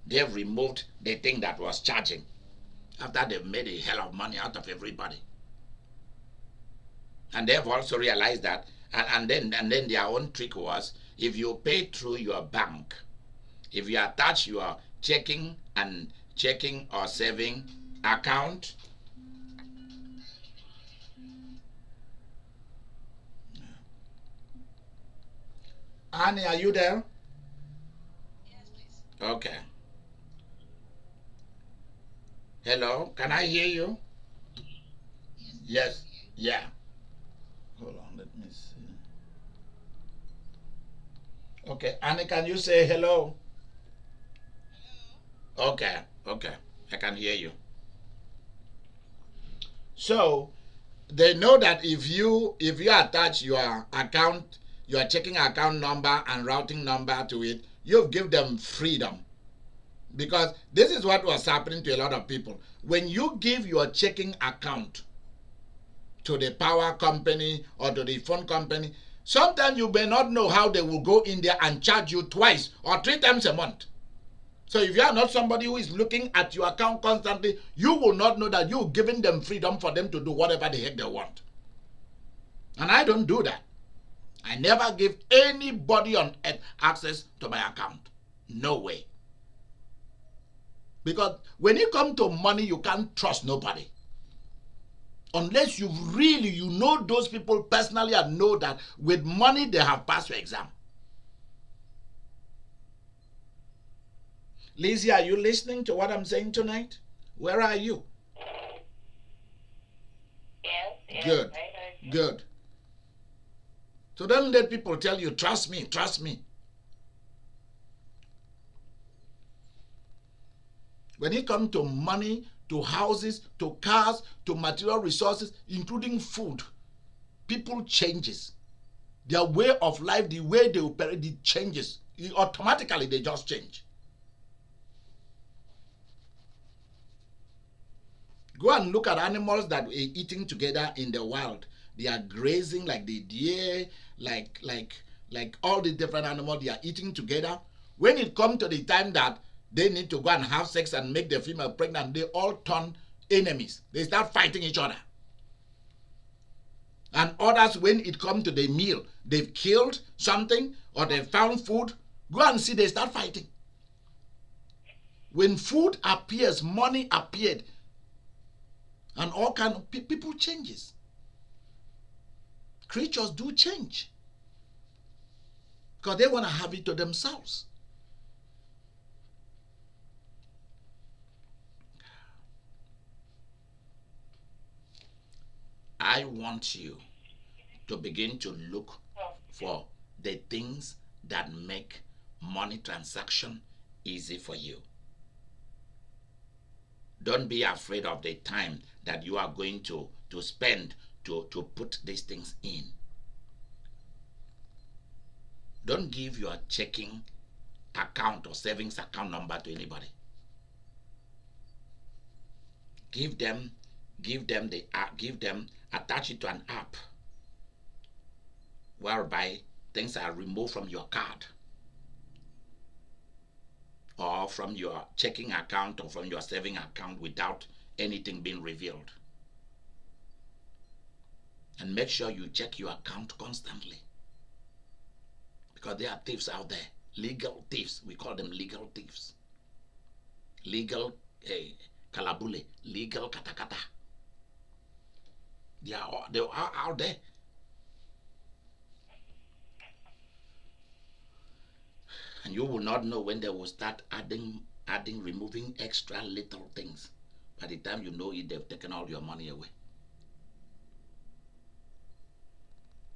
the thing that was charging. After they've made a hell of money out of everybody. And they've also realized that, and then their own trick was, if you pay through your bank, if you attach your checking or saving account, Annie, are you there? Yes, please. Okay. Hello, can I hear you? Yes. Yeah. Hold on, let me see. Okay, Annie, can you say hello? Hello. Okay, I can hear you. So they know that if you attach your account, your checking account number and routing number to it, you've given them freedom. Because this is what was happening to a lot of people. When you give your checking account to the power company or to the phone company. Sometimes you may not know how they will go in there and charge you twice or 3 times a month. So if you are not somebody who is looking at your account constantly, you will not know that you're giving them freedom for them to do whatever the heck they want. And I don't do that. I never give anybody on earth access to my account. No way. Because when it comes to money, you can't trust nobody. Unless you know those people personally and know that with money they have passed your exam. Lizzie, are you listening to what I'm saying tonight? Where are you? Yes. Good. I heard you. Good. So don't let people tell you, trust me, trust me. When it comes to money, to houses, to cars, to material resources, including food, people changes. Their way of life, the way they operate, it changes. Automatically, they just change. Go and look at animals that are eating together in the wild. They are grazing like the deer, like all the different animals. They are eating together. When it comes to the time that they need to go and have sex and make the female pregnant, they all turn enemies. They start fighting each other. And others, when it comes to the meal, they've killed something or they found food, go and see they start fighting. When food appears, money appeared, and all kind of people changes. Creatures do change because they want to have it to themselves. I want you to begin to look for the things that make money transaction easy for you. Don't be afraid of the time that you are going to spend to put these things in. Don't give your checking account or savings account number to anybody. Attach it to an app whereby things are removed from your card or from your checking account or from your saving account without anything being revealed. And make sure you check your account constantly, because there are thieves out there, legal thieves. We call them legal thieves. Legal kalabule, legal katakata. They are out there. And you will not know when they will start removing extra little things. By the time you know it, they've taken all your money away.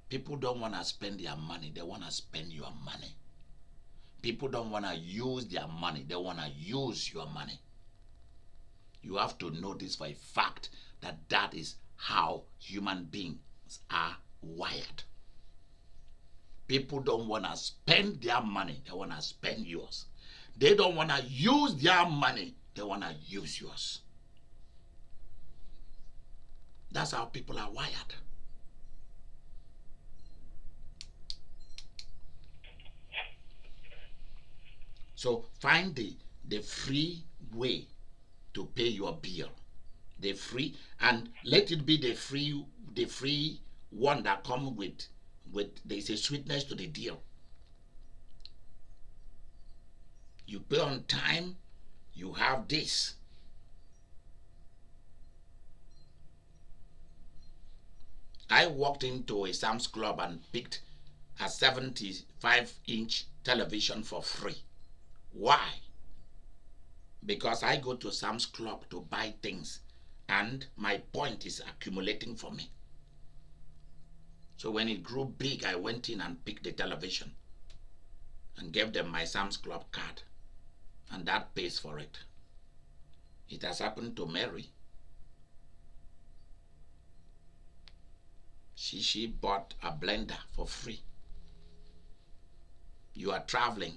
People don't want to spend their money. They want to spend your money. People don't want to use their money. They want to use your money. You have to know this for a fact, that is how human beings are wired. People don't want to spend their money. They want to spend yours. They don't want to use their money. They want to use yours. That's how people are wired. So find the free way to pay your bill. The free, and let it be the free one that comes with there's a sweetness to the deal. You pay on time, you have this. I walked into a Sam's Club and picked a 75-inch television for free. Why? Because I go to Sam's Club to buy things and my point is accumulating for me. So when it grew big, I went in and picked the television and gave them my Sam's Club card, and that pays for it. It has happened to Mary. She bought a blender for free. You are traveling,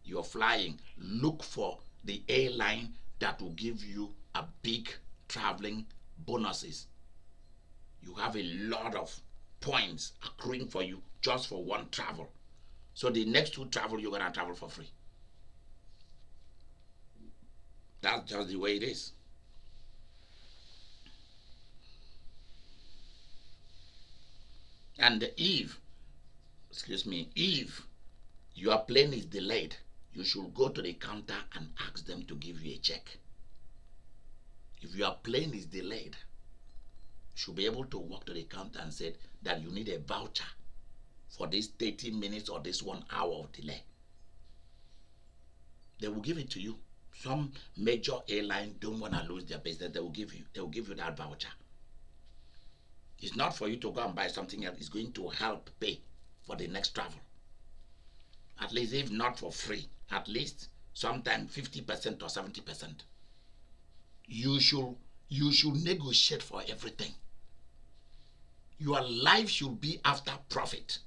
you're flying, look for the airline that will give you a big traveling bonuses. you have a lot of points accruing for you just for one travel. So the next 2 travel, you're going to travel for free. That's just the way it is. And if your plane is delayed, you should go to the counter and ask them to give you a check. If your plane is delayed, you should be able to walk to the counter and say that you need a voucher for this 30 minutes or this 1 hour of delay. They will give it to you. Some major airline don't want to lose their business. They will give you that voucher. It's not for you to go and buy something else. It's going to help pay for the next travel. At least, if not for free, at least sometimes 50% or 70%. You should negotiate for everything. Your life should be after profit,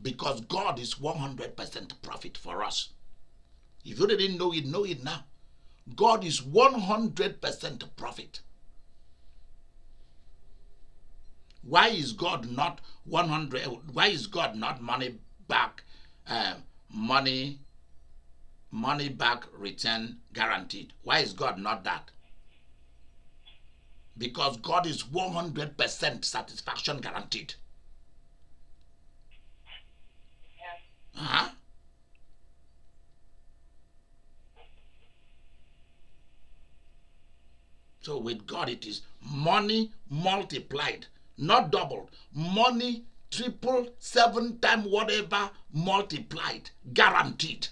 because God is 100% profit for us. If you didn't know it now. God is 100% profit. Why is God not 100? Why is God not money back return guaranteed? Why is God not that? Because God is 100% satisfaction guaranteed. Yeah. So with God it is money multiplied, not doubled. Money triple, 7 times whatever multiplied, guaranteed.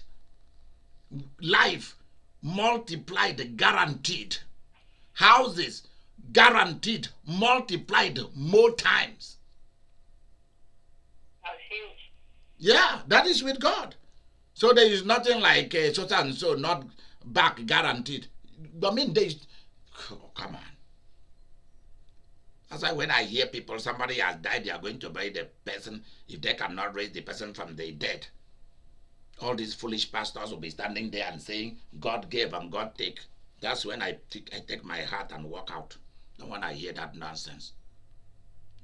Life multiplied, guaranteed. Houses guaranteed, multiplied more times. That's huge. Yeah, that is with God. So there is nothing like so and so not back guaranteed. I mean, there is. Oh, come on. That's why when I hear people, somebody has died, they are going to bury the person if they cannot raise the person from the dead. All these foolish pastors will be standing there and saying, God gave and God take. That's when I take my heart and walk out. And when I hear that nonsense.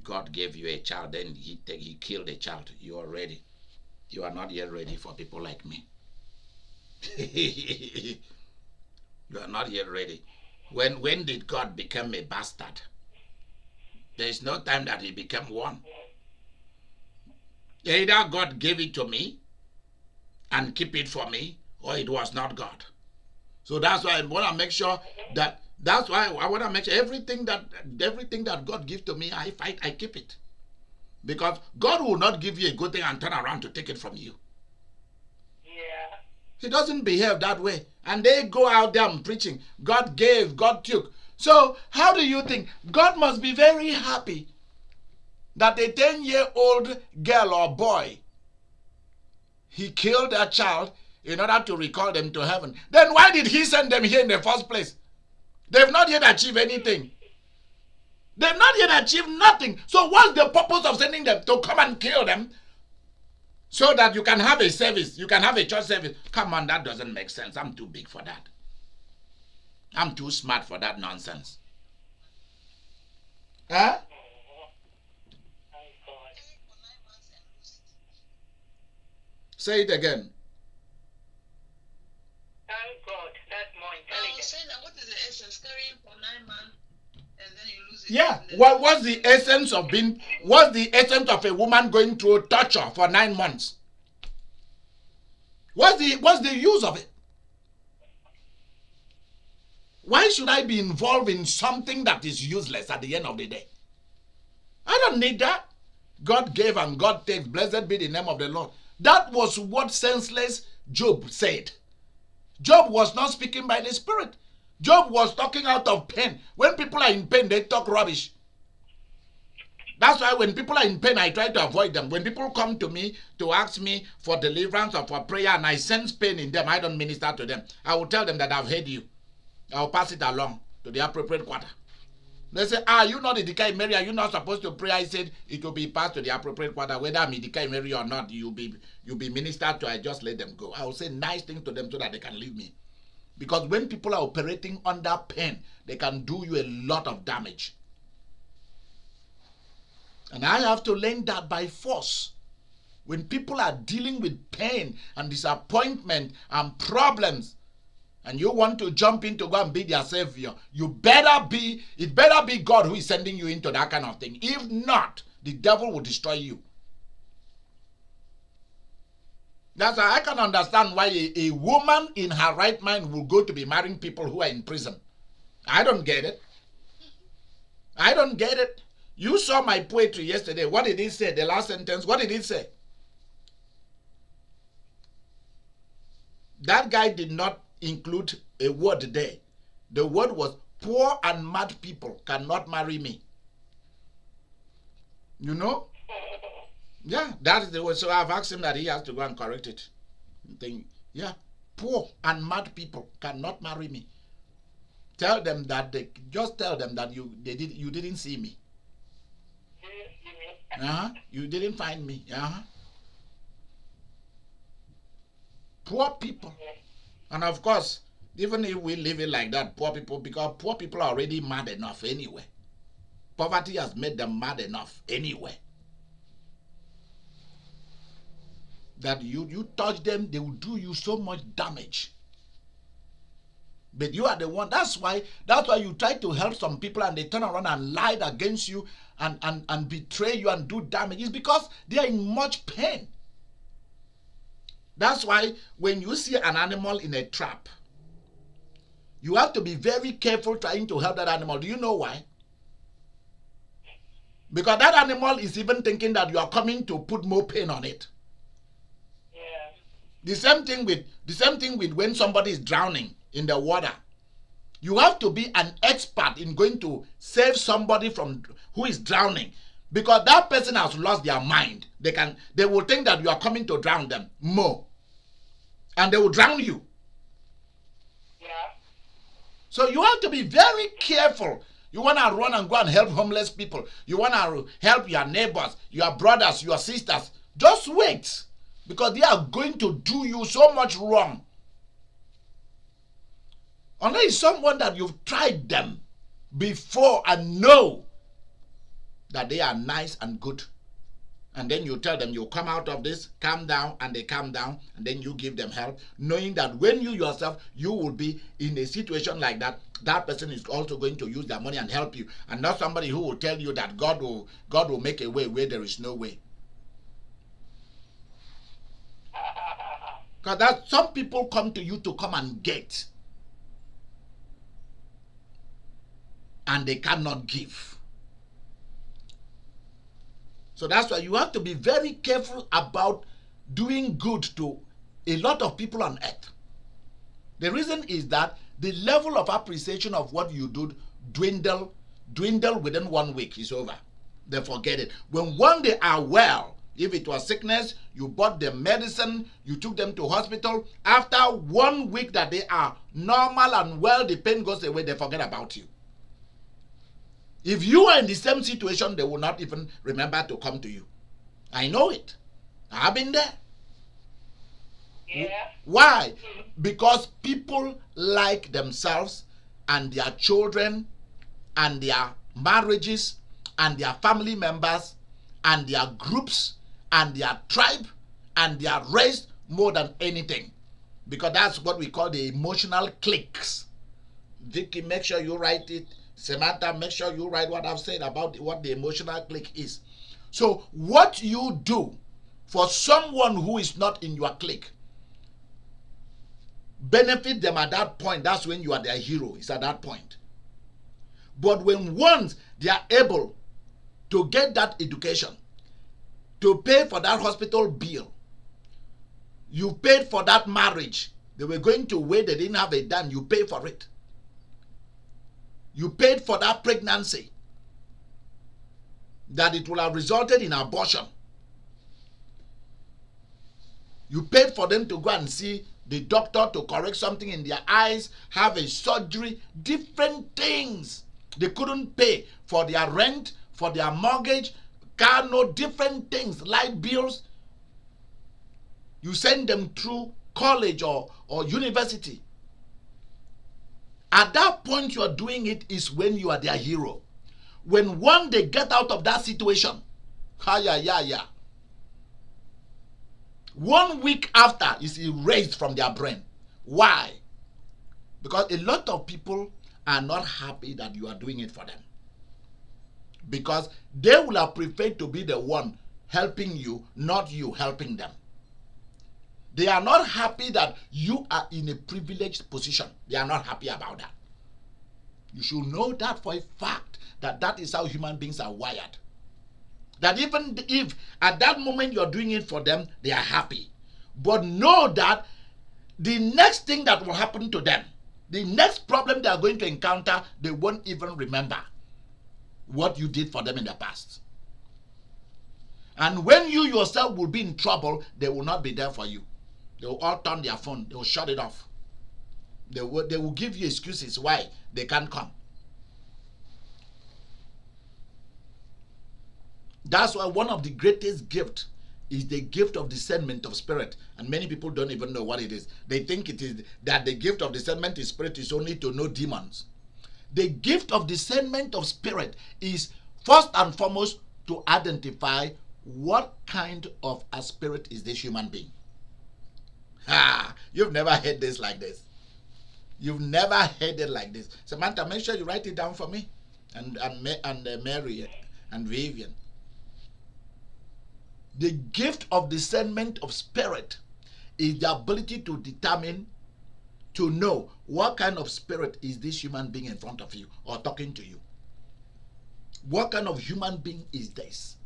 God gave you a child, then he killed a child. You are ready. You are not yet ready for people like me. You are not yet ready. When did God become a bastard? There is no time that he became one. Either God gave it to me and keep it for me, or it was not God. So that's why I want to make sure that everything that God gives to me, I fight, I keep it. Because God will not give you a good thing and turn around to take it from you. Yeah. He doesn't behave that way. And they go out there and preaching. God gave, God took. So how do you think? God must be very happy that a 10-year-old girl or boy, he killed a child in order to recall them to heaven. Then why did he send them here in the first place? They've not yet achieved anything. They've not yet achieved nothing. So what's the purpose of sending them to come and kill them? So that you can have a service, you can have a church service. Come on, that doesn't make sense. I'm too big for that. I'm too smart for that nonsense. Huh? Say it again. Thank God. That's more intelligent. I was saying that what is the essence? Carrying for 9 months and then you lose it. Yeah. What's the essence of what's the essence of a woman going through torture for 9 months? What's the use of it? Why should I be involved in something that is useless at the end of the day? I don't need that. God gave and God takes. Blessed be the name of the Lord. That was what senseless Job said. Job was not speaking by the Spirit. Job was talking out of pain. When people are in pain, they talk rubbish. That's why when people are in pain, I try to avoid them. When people come to me to ask me for deliverance or for prayer and I sense pain in them, I don't minister to them. I will tell them that I've heard you. I will pass it along to the appropriate quarter. They say, you not Idika Imeri? Are you not supposed to pray? I said it will be passed to the appropriate quarter. Whether I'm Idika Imeri or not, you'll be ministered to. I just let them go. I will say nice things to them so that they can leave me. Because when people are operating under pain, they can do you a lot of damage. And I have to learn that by force. When people are dealing with pain and disappointment and problems, and you want to jump in to go and be their savior, it better be God who is sending you into that kind of thing. If not, the devil will destroy you. That's why I can understand why a woman in her right mind will go to be marrying people who are in prison. I don't get it. I don't get it. You saw my poetry yesterday. What did it say? The last sentence, what did it say? That guy did not include a word there. The word was, poor and mad people cannot marry me. You know? Yeah, that is the word. So I've asked him that he has to go and correct it. Yeah, poor and mad people cannot marry me. Tell them that just tell them that you didn't see me. You didn't find me. Poor people. And of course, even if we live it like that, poor people, because poor people are already mad enough anyway. Poverty has made them mad enough anyway. That you touch them, they will do you so much damage. But you are the one. That's why you try to help some people and they turn around and lie against you and betray you and do damage. It's because they are in much pain. That's why when you see an animal in a trap, you have to be very careful trying to help that animal. Do you know why? Because that animal is even thinking that you are coming to put more pain on it. Yeah. The same thing with when somebody is drowning in the water. You have to be an expert in going to save somebody from who is drowning, because that person has lost their mind. They will think that you are coming to drown them more, and they will drown you. Yeah. So you have to be very careful. You want to run and go and help homeless people. You want to help your neighbors, your brothers, your sisters. Just wait, because they are going to do you so much wrong. Unless it's someone that you've tried them before and know that they are nice and good. And then you tell them, you come out of this, calm down, and they calm down, and then you give them help, knowing that when you yourself, you will be in a situation like that, that person is also going to use their money and help you, and not somebody who will tell you that God will make a way where there is no way. Because that some people come to you to come and get, and they cannot give. So that's why you have to be very careful about doing good to a lot of people on earth. The reason is that the level of appreciation of what you do dwindle within 1 week is over. They forget it. When one they are well, if it was sickness, you bought them medicine, you took them to hospital. After 1 week that they are normal and well, the pain goes away, they forget about you. If you are in the same situation, they will not even remember to come to you. I know it. I've been there. Yeah. Why? Because people like themselves and their children and their marriages and their family members and their groups and their tribe and their race more than anything. Because that's what we call the emotional cliques. Vicky, make sure you write it. Samantha, make sure you write what I've said about what the emotional clique is. So what you do for someone who is not in your clique, benefit them at that point. That's when you are their hero. It's at that point. But when once they are able to get that education, to pay for that hospital bill, you paid for that marriage, they were going to wait, they didn't have a dime, you pay for it. You paid for that pregnancy, that it will have resulted in abortion. You paid for them to go and see the doctor to correct something in their eyes, have a surgery, different things. They couldn't pay for their rent, for their mortgage, car note, different things, light bills. You send them through college or university. At that point you are doing it is when you are their hero. When one they get out of that situation, Yeah. 1 week after, is erased from their brain. Why? Because a lot of people are not happy that you are doing it for them. Because they will have preferred to be the one helping you, not you helping them. They are not happy that you are in a privileged position. They are not happy about that. You should know that for a fact, that that is how human beings are wired. That even if at that moment you're doing it for them, they are happy. But know that the next thing that will happen to them, the next problem they are going to encounter, they won't even remember what you did for them in the past. And when you yourself will be in trouble, they will not be there for you. They will all turn their phone. They will shut it off. They will give you excuses why they can't come. That's why one of the greatest gifts is the gift of discernment of spirit. And many people don't even know what it is. They think it is that the gift of discernment of spirit is only to know demons. The gift of discernment of spirit is first and foremost to identify what kind of a spirit is this human being. You've never heard this like this. You've never heard it like this. Samantha, make sure you write it down for me. And Mary and Vivian. The gift of discernment of spirit is the ability to determine, to know what kind of spirit is this human being in front of you or talking to you. What kind of human being is this?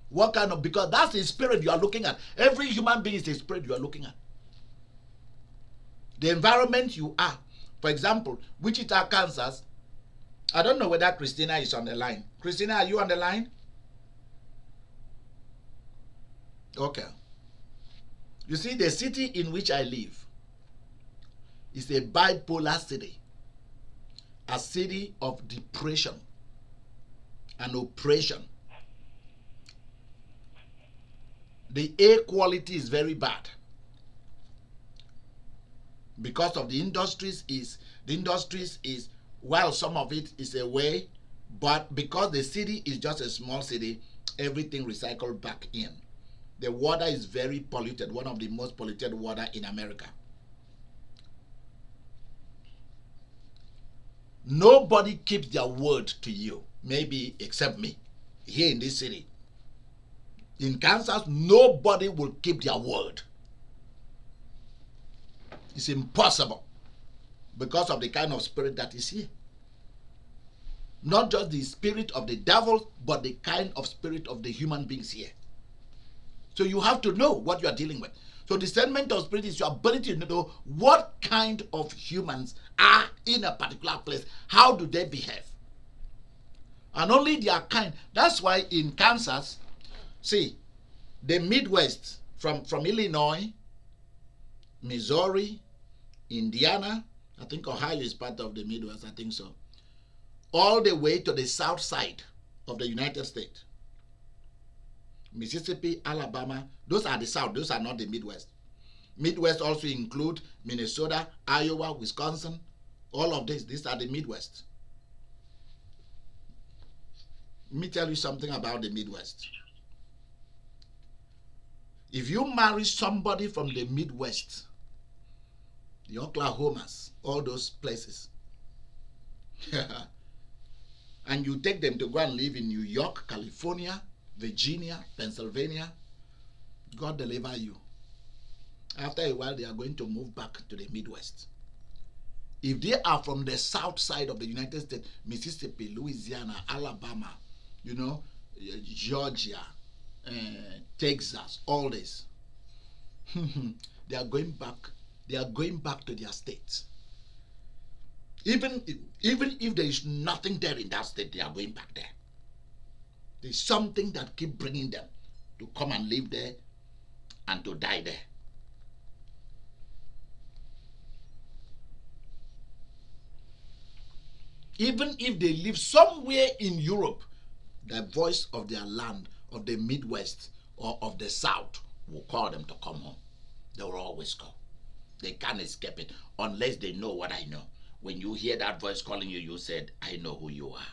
What kind of, because that's the spirit you are looking at. Every human being is the spirit you are looking at. The environment you are. For example, Wichita, Kansas. I don't know whether Christina is on the line. Christina, are you on the line? Okay. You see, the city in which I live is a bipolar city. A city of depression and oppression. The air quality is very bad. Because of the industries is while some of it is away, but because the city is just a small city, everything recycled back in. The water is very polluted, one of the most polluted water in America. Nobody keeps their word to you, maybe except me, here in this city. In Kansas, nobody will keep their word. It's impossible because of the kind of spirit that is here. Not just the spirit of the devil, but the kind of spirit of the human beings here. So you have to know what you are dealing with. So discernment of spirit is your ability to know what kind of humans are in a particular place. How do they behave? And only their kind. That's why in Kansas, see, the Midwest, from Illinois, Missouri, Indiana, I think Ohio is part of the Midwest, I think so, all the way to the south side of the United States. Mississippi, Alabama, those are the South, those are not the Midwest. Midwest also include Minnesota, Iowa, Wisconsin, all of these are the Midwest. Let me tell you something about the Midwest. If you marry somebody from the Midwest, the Oklahomas, all those places, and you take them to go and live in New York, California, Virginia, Pennsylvania, God deliver you. After a while, they are going to move back to the Midwest. If they are from the south side of the United States, Mississippi, Louisiana, Alabama, Georgia, Texas, all this, they are going back. They are going back to their states. Even if there is nothing there in that state, they are going back there. There's something that keeps bringing them to come and live there and to die there. Even if they live somewhere in Europe, the voice of their land, of the Midwest or of the South will call them to come home. They will always go. They can't escape it unless they know what I know. When you hear that voice calling you, you said, I know who you are.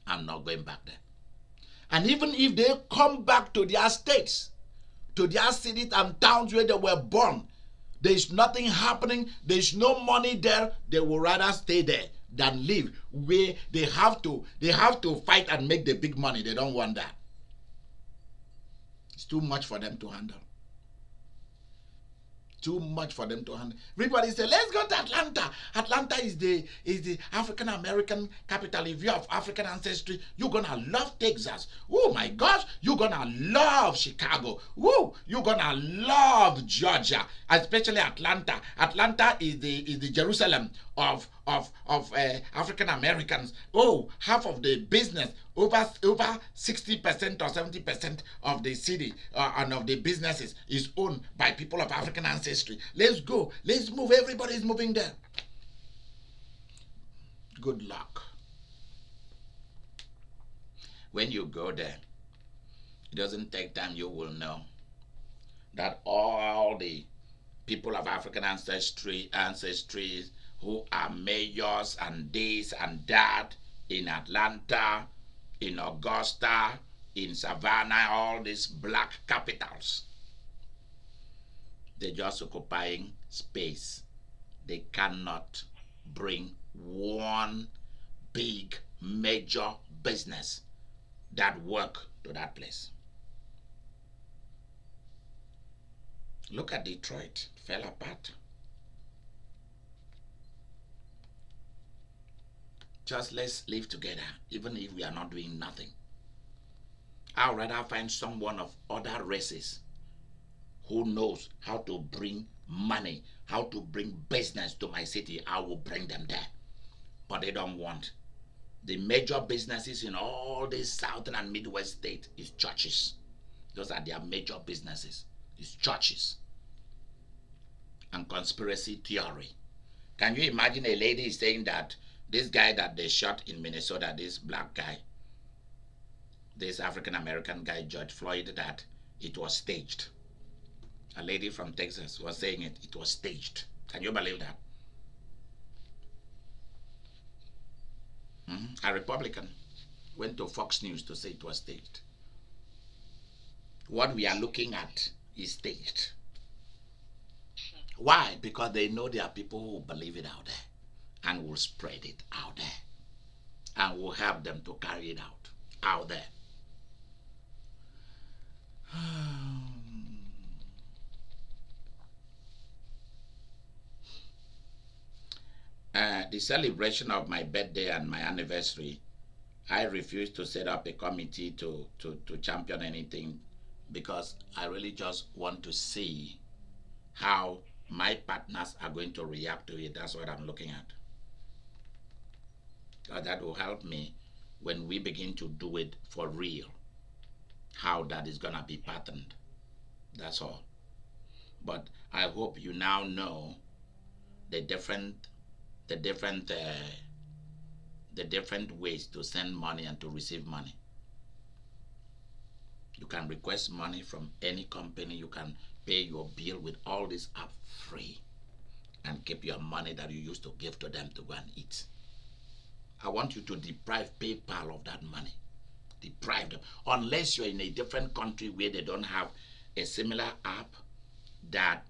I'm not going back there. And even if they come back to their states, to their cities and towns where they were born, there is nothing happening, there is no money there, they will rather stay there than live where they have to fight and make the big money. They don't want that. It's too much for them to handle. Too much for them to handle. Everybody say, let's go to Atlanta. Atlanta is the African American capital. If you have African ancestry, you're gonna love Texas. Oh my gosh, you're gonna love Chicago. Woo, you're gonna love Georgia, especially Atlanta. Atlanta is the Jerusalem of African Americans. Oh, half of the business, over 60% or 70% of the city and of the businesses is owned by people of African ancestry. Let's go. Let's move. Everybody's moving there. Good luck. When you go there, it doesn't take time. You will know that all the people of African ancestries who are mayors and this and that in Atlanta, in Augusta, in Savannah, all these black capitals, they're just occupying space. They cannot bring one big major business that work to that place. Look at Detroit, it fell apart. Just let's live together, even if we are not doing nothing. I'd rather find someone of other races who knows how to bring money, how to bring business to my city. I will bring them there. But they don't want. The major businesses in all these southern and midwest states is churches. Those are their major businesses. It's churches and conspiracy theory. Can you imagine a lady saying that this guy that they shot in Minnesota, this black guy, this African American guy, George Floyd, that it was staged? A lady from Texas was saying it was staged. Can you believe that? A Republican went to Fox News to say it was staged. What we are looking at is staged. Why? Because they know there are people who believe it out there and will spread it out there and will help them to carry it out there. The celebration of my birthday and my anniversary, I refuse to set up a committee to champion anything, because I really just want to see how my partners are going to react to it. That's what I'm looking at. That will help me when we begin to do it for real, how that is going to be patterned. That's all. But I hope you now know the different ways to send money and to receive money. You can request money from any company. You can pay your bill with all this app free and keep your money that you used to give to them to go and eat. I want you to deprive PayPal of that money. Deprive them. Unless you're in a different country where they don't have a similar app that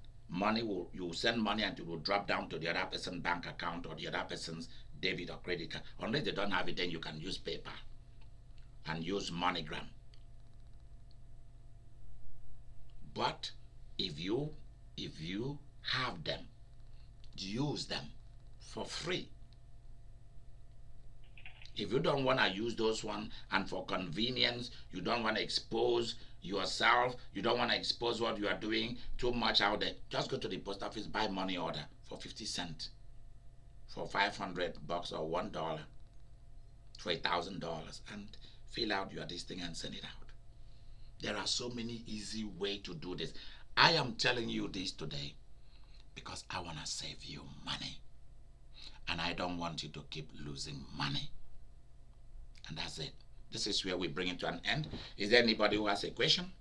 you send money and it will drop down to the other person's bank account or the other person's debit or credit card. Unless they don't have it, then you can use PayPal and use MoneyGram. But if you have them, use them for free. If you don't want to use those ones, and for convenience, you don't want to expose yourself, you don't want to expose what you are doing too much out there, just go to the post office, buy money order for 50 cents, for $500 or $1, for $1,000, and fill out your this thing and send it out. There are so many easy ways to do this. I am telling you this today because I want to save you money, and I don't want you to keep losing money. And that's it. This is where we bring it to an end. Is there anybody who has a question?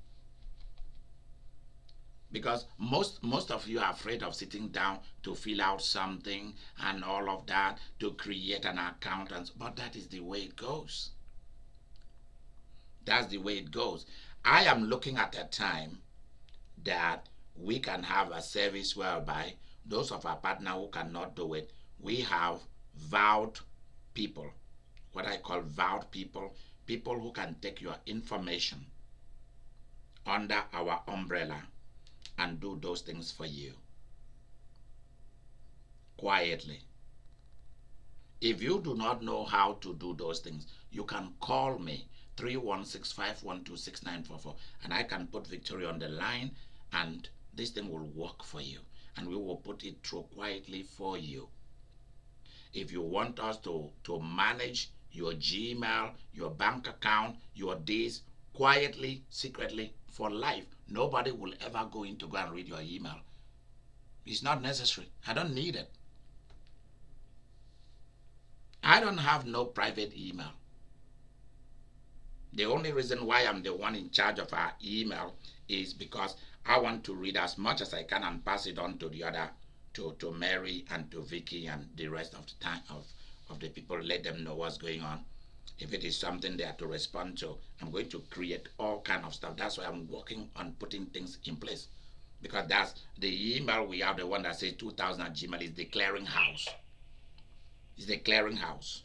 Because most of you are afraid of sitting down to fill out something and all of that, to create an account, but that is the way it goes. That's the way it goes. I am looking at a time that we can have a service whereby those of our partner who cannot do it, we have vowed people, what I call vowed people, people who can take your information under our umbrella and do those things for you quietly. If you do not know how to do those things, you can call me 316-512-6944 and I can put Victoria on the line and this thing will work for you and we will put it through quietly for you. If you want us to manage your Gmail, your bank account, your this quietly, secretly for life, nobody will ever go in to go and read your email. It's not necessary. I don't need it. I don't have no private email. The only reason why I'm the one in charge of our email is because I want to read as much as I can and pass it on to the other, to Mary and to Vicky and the rest of the time of the people, let them know what's going on. If it is something they have to respond to, I'm going to create all kind of stuff. That's why I'm working on putting things in place. Because that's the email we have, the one that says 2000 at Gmail is the clearinghouse. It's the clearinghouse.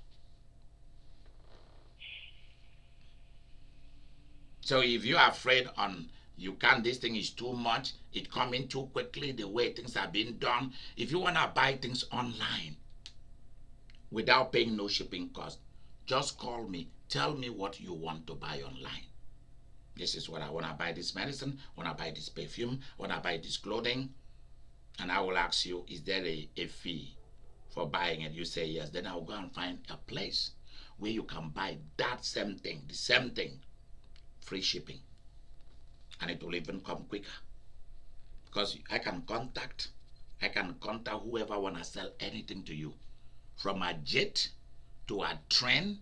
So if you are afraid on you can't, this thing is too much, it coming too quickly, the way things are being done, if you want to buy things online without paying no shipping cost, just call me, tell me what you want to buy online. This is what I want to buy, this medicine, I want to buy this perfume, I want to buy this clothing, and I will ask you, is there a fee for buying it? You say yes, then I will go and find a place where you can buy that same thing, the same thing, free shipping, and it will even come quicker because I can contact whoever want to sell anything to you, from a jet to a train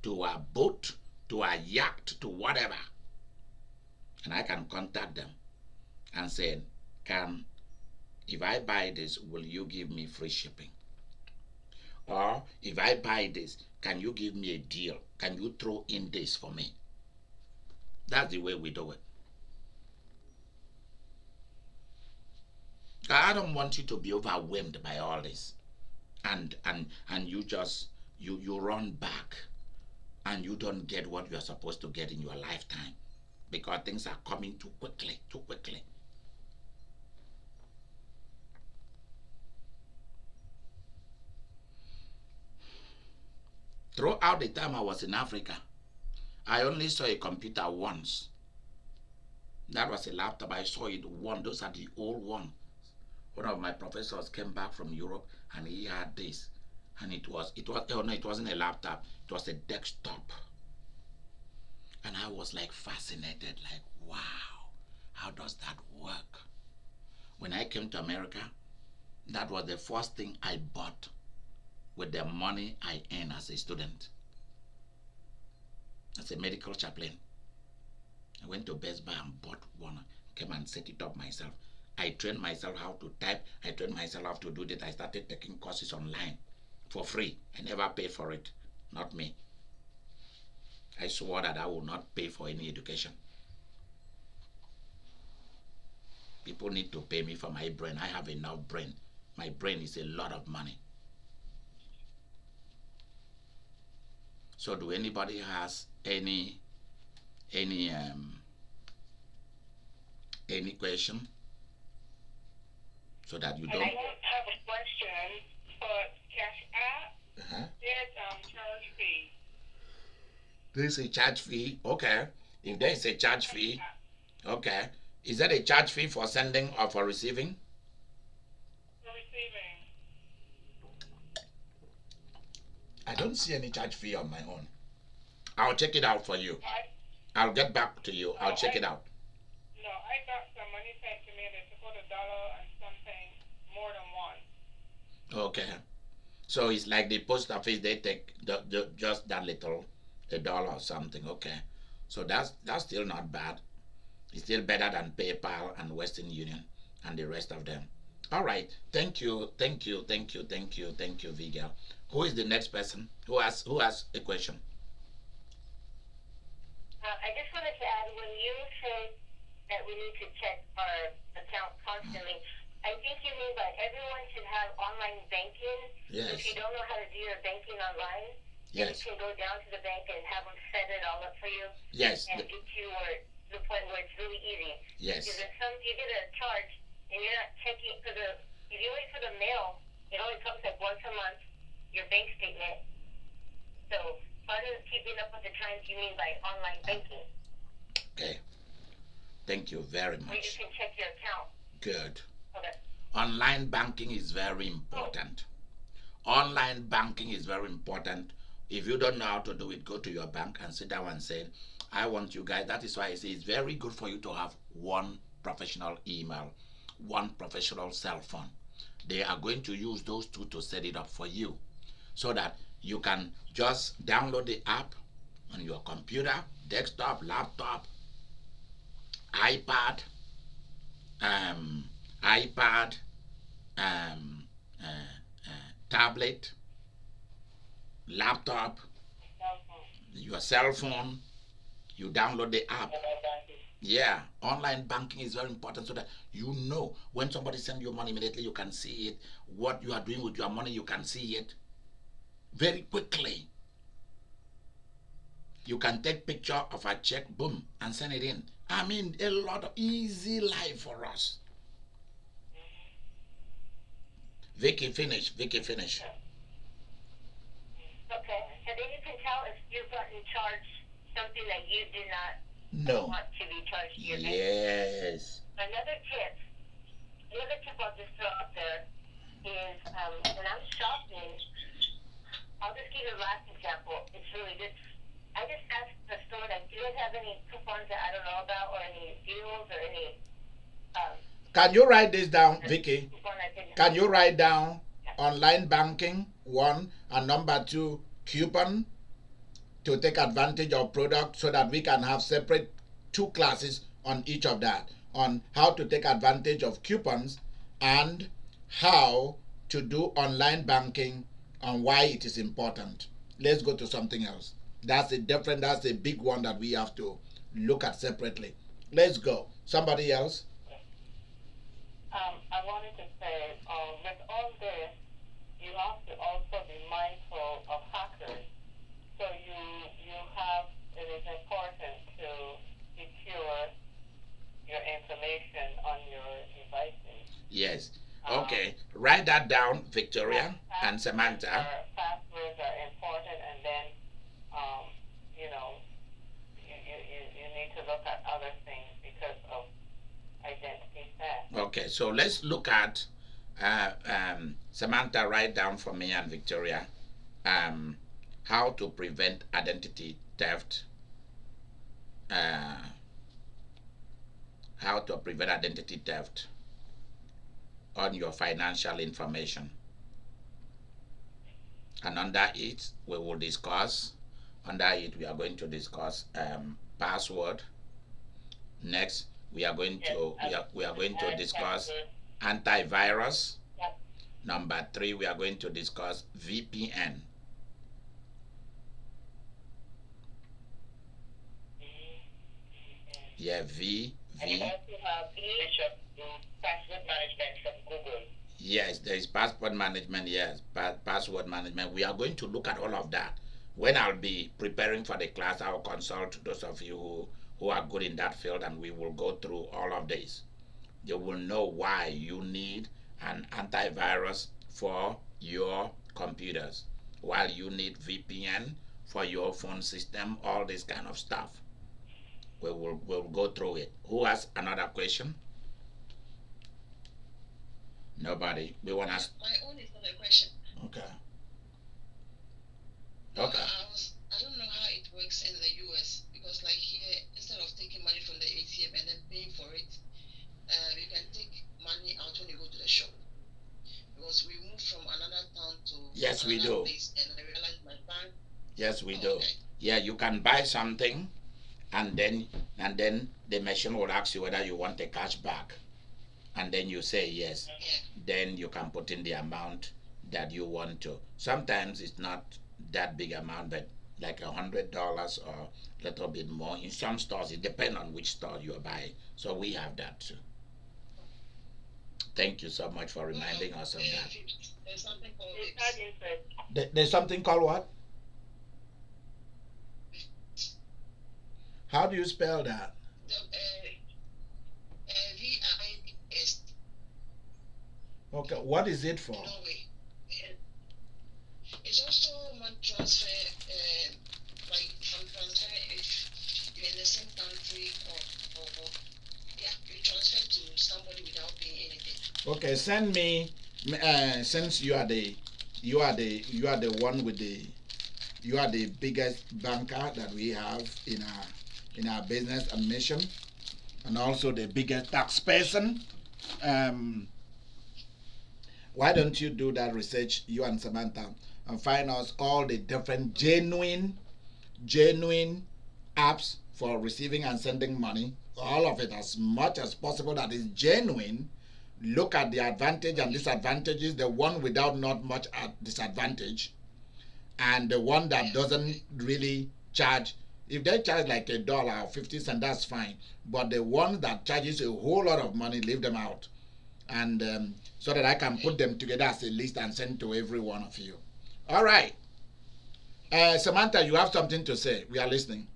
to a boat to a yacht to whatever, and I can contact them and say, if I buy this, will you give me free shipping? Or if I buy this, can you give me a deal? Can you throw in this for me? That's the way we do it. I don't want you to be overwhelmed by all this, and you just you run back, and you don't get what you are supposed to get in your lifetime because things are coming too quickly, too quickly. Throughout the time I was in Africa, I only saw a computer once. That was a laptop. I saw it once. Those are the old ones. One of my professors came back from Europe and he had this. And it wasn't a laptop. It was a desktop. And I was like fascinated, like, wow, how does that work? When I came to America, that was the first thing I bought with the money I earned as a student. As a medical chaplain, I went to Best Buy and bought one, came and set it up myself. I trained myself how to type. I trained myself how to do that. I started taking courses online for free. I never paid for it. Not me. I swore that I will not pay for any education. People need to pay me for my brain. I have enough brain. My brain is a lot of money. So do anybody has any question? So that you don't. I have a question for Cash App. There's charge fee. There's a charge fee. Okay. If there is a charge fee, okay. Is that a charge fee for sending or for receiving? For receiving. I don't see any charge fee on my own. I'll check it out for you. I'll get back to you. I'll check it out. No, I got some money sent to me. They took out $1 and something more than one. Okay. So it's like the post office, they take just that little, $1 or something. Okay. So that's still not bad. It's still better than PayPal and Western Union and the rest of them. All right. Thank you, Vigil. Who is the next person? Who has a question? I just wanted to add, when you say that we need to check our account constantly, I think you mean by everyone should have online banking. Yes. If you don't know how to do your banking online, then you Yes. can go down to the bank and have them set it all up for you Yes. and get you to the point where it's really easy. Yes. Because if you get a charge and you're not checking, if you wait for the mail, it only comes like once a month, your bank statement. So part of keeping up with the times you mean by online banking. Okay. Thank you very Where you much. can check your account. Good. Okay. Online banking is very important. Online banking is very important. If you don't know how to do it, go to your bank and sit down and say, I want you guys. That is why I say it's very good for you to have one professional email, one professional cell phone. They are going to use those two to set it up for you so that you can just download the app on your computer, desktop, laptop, iPad, um, iPad, um, tablet, laptop, your cell phone. You download the app. Yeah, online banking is very important so that you know when somebody sends you money immediately you can see it. What you are doing with your money, you can see it very quickly. You can take picture of a check, boom, and send it in. I mean, a lot of easy life for us. Vicky, finish. Vicky, finish. Okay, and then you can tell if you've gotten charged something that you did not want to be charged to your bank. Yes. Another tip I'll just throw out there is when I'm shopping, I'll just give you the last example. It's really good. I just asked the store, like, do you guys have any coupons that I don't know about, or any deals, or any Can you write this down, Vicky? Can you write down online banking, one, and number two, coupon to take advantage of product so that we can have separate two classes on each of that, on how to take advantage of coupons and how to do online banking and why it is important. Let's go to something else. That's a big one that we have to look at separately. Let's go. Somebody else? I wanted to say, with all this, you have to also be mindful of hackers. So it is important to secure your information on your devices. Yes. Okay. Write that down, Victoria and Samantha. Passwords are important, and then, you need to look at other things because of identity theft. Okay, so let's look at Samantha, write down for me and Victoria how to prevent identity theft. How to prevent identity theft on your financial information. And under it, we will discuss. Under it, we are going to discuss password. Next, we are going to discuss antivirus. Yep. Number 3, we are going to discuss VPN. Yeah, And you also have password management from Google. Yes, there is passport management. Yes, password management. We are going to look at all of that. When I'll be preparing for the class, I'll consult those of you who are good in that field, and we will go through all of this. You will know why you need an antivirus for your computers, while you need VPN for your phone system, all this kind of stuff. We'll go through it. Who has another question? Nobody. We want to. My own is not a question. Okay. No, Okay. I don't know how it works in the US because, like here, instead of taking money from the ATM and then paying for it, you can take money out when you go to the shop. Because we moved from another town to Yes, we another do. place, and I realized my bank. Yes, we Oh, do. okay. Yeah, you can buy something, and then the machine will ask you whether you want a cash back, and then you say yes. Yeah. Then you can put in the amount that you want to. Sometimes it's not that big amount, but like $100 or a little bit more. In some stores, it depends on which store you are buying. So we have that too. Thank you so much for reminding us of that. There's something called They charge interest. There's something called what? How do you spell that? VIS. Okay, what is it for? Norway. It's also money transfer, like from transfer if you're in the same country or yeah, you transfer to somebody without paying anything. Okay, send me. Since you are the one with the you are the biggest banker that we have in our business and mission, and also the biggest tax person. Why don't you do that research, you and Samantha, and find us all the different genuine apps for receiving and sending money, all of it as much as possible that is genuine. Look at the advantage and disadvantages, the one without not much disadvantage, and the one that doesn't really charge. If they charge like $1 or 50 cents, that's fine. But the one that charges a whole lot of money, leave them out. And so that I can put them together as a list and send to every one of you. All right. Samantha, you have something to say. We are listening.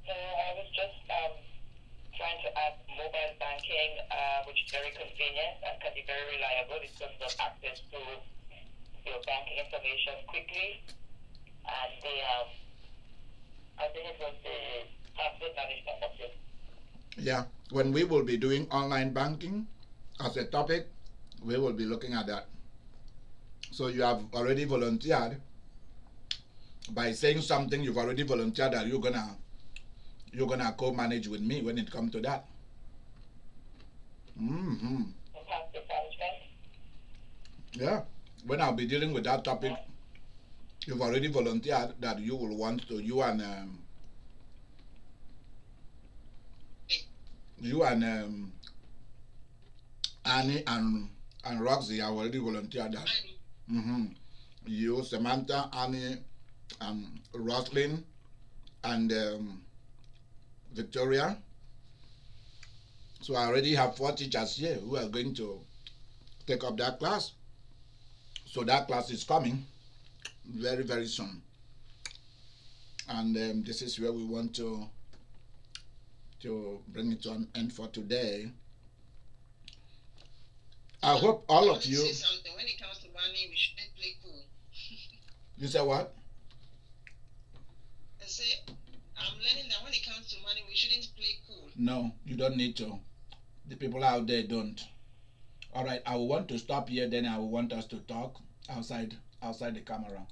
So I was just trying to add mobile banking, which is very convenient and can be very reliable in terms of access to your banking information quickly. And I think it was the password management of it. Yeah, when we will be doing online banking as a topic, we will be looking at that. So you have already volunteered by saying something. You've already volunteered that you're gonna co-manage with me when it comes to that. Mm-hmm. Password management. Yeah, when I'll be dealing with that topic, you've already volunteered that you will want to. You and Annie and Roxy have already volunteered that. Mm-hmm. You, Samantha, Annie, Roslyn, and Victoria. So I already have 4 teachers here who are going to take up that class. So that class is coming very, very soon. And this is where we want to bring it to an end for today. I hope all of you. Say something. When it comes to money, we shouldn't play cool. You say what? I say, I'm learning that when it comes to money, we shouldn't play cool. No, you don't need to. The people out there don't. All right, I will want to stop here. Then I will want us to talk outside the camera.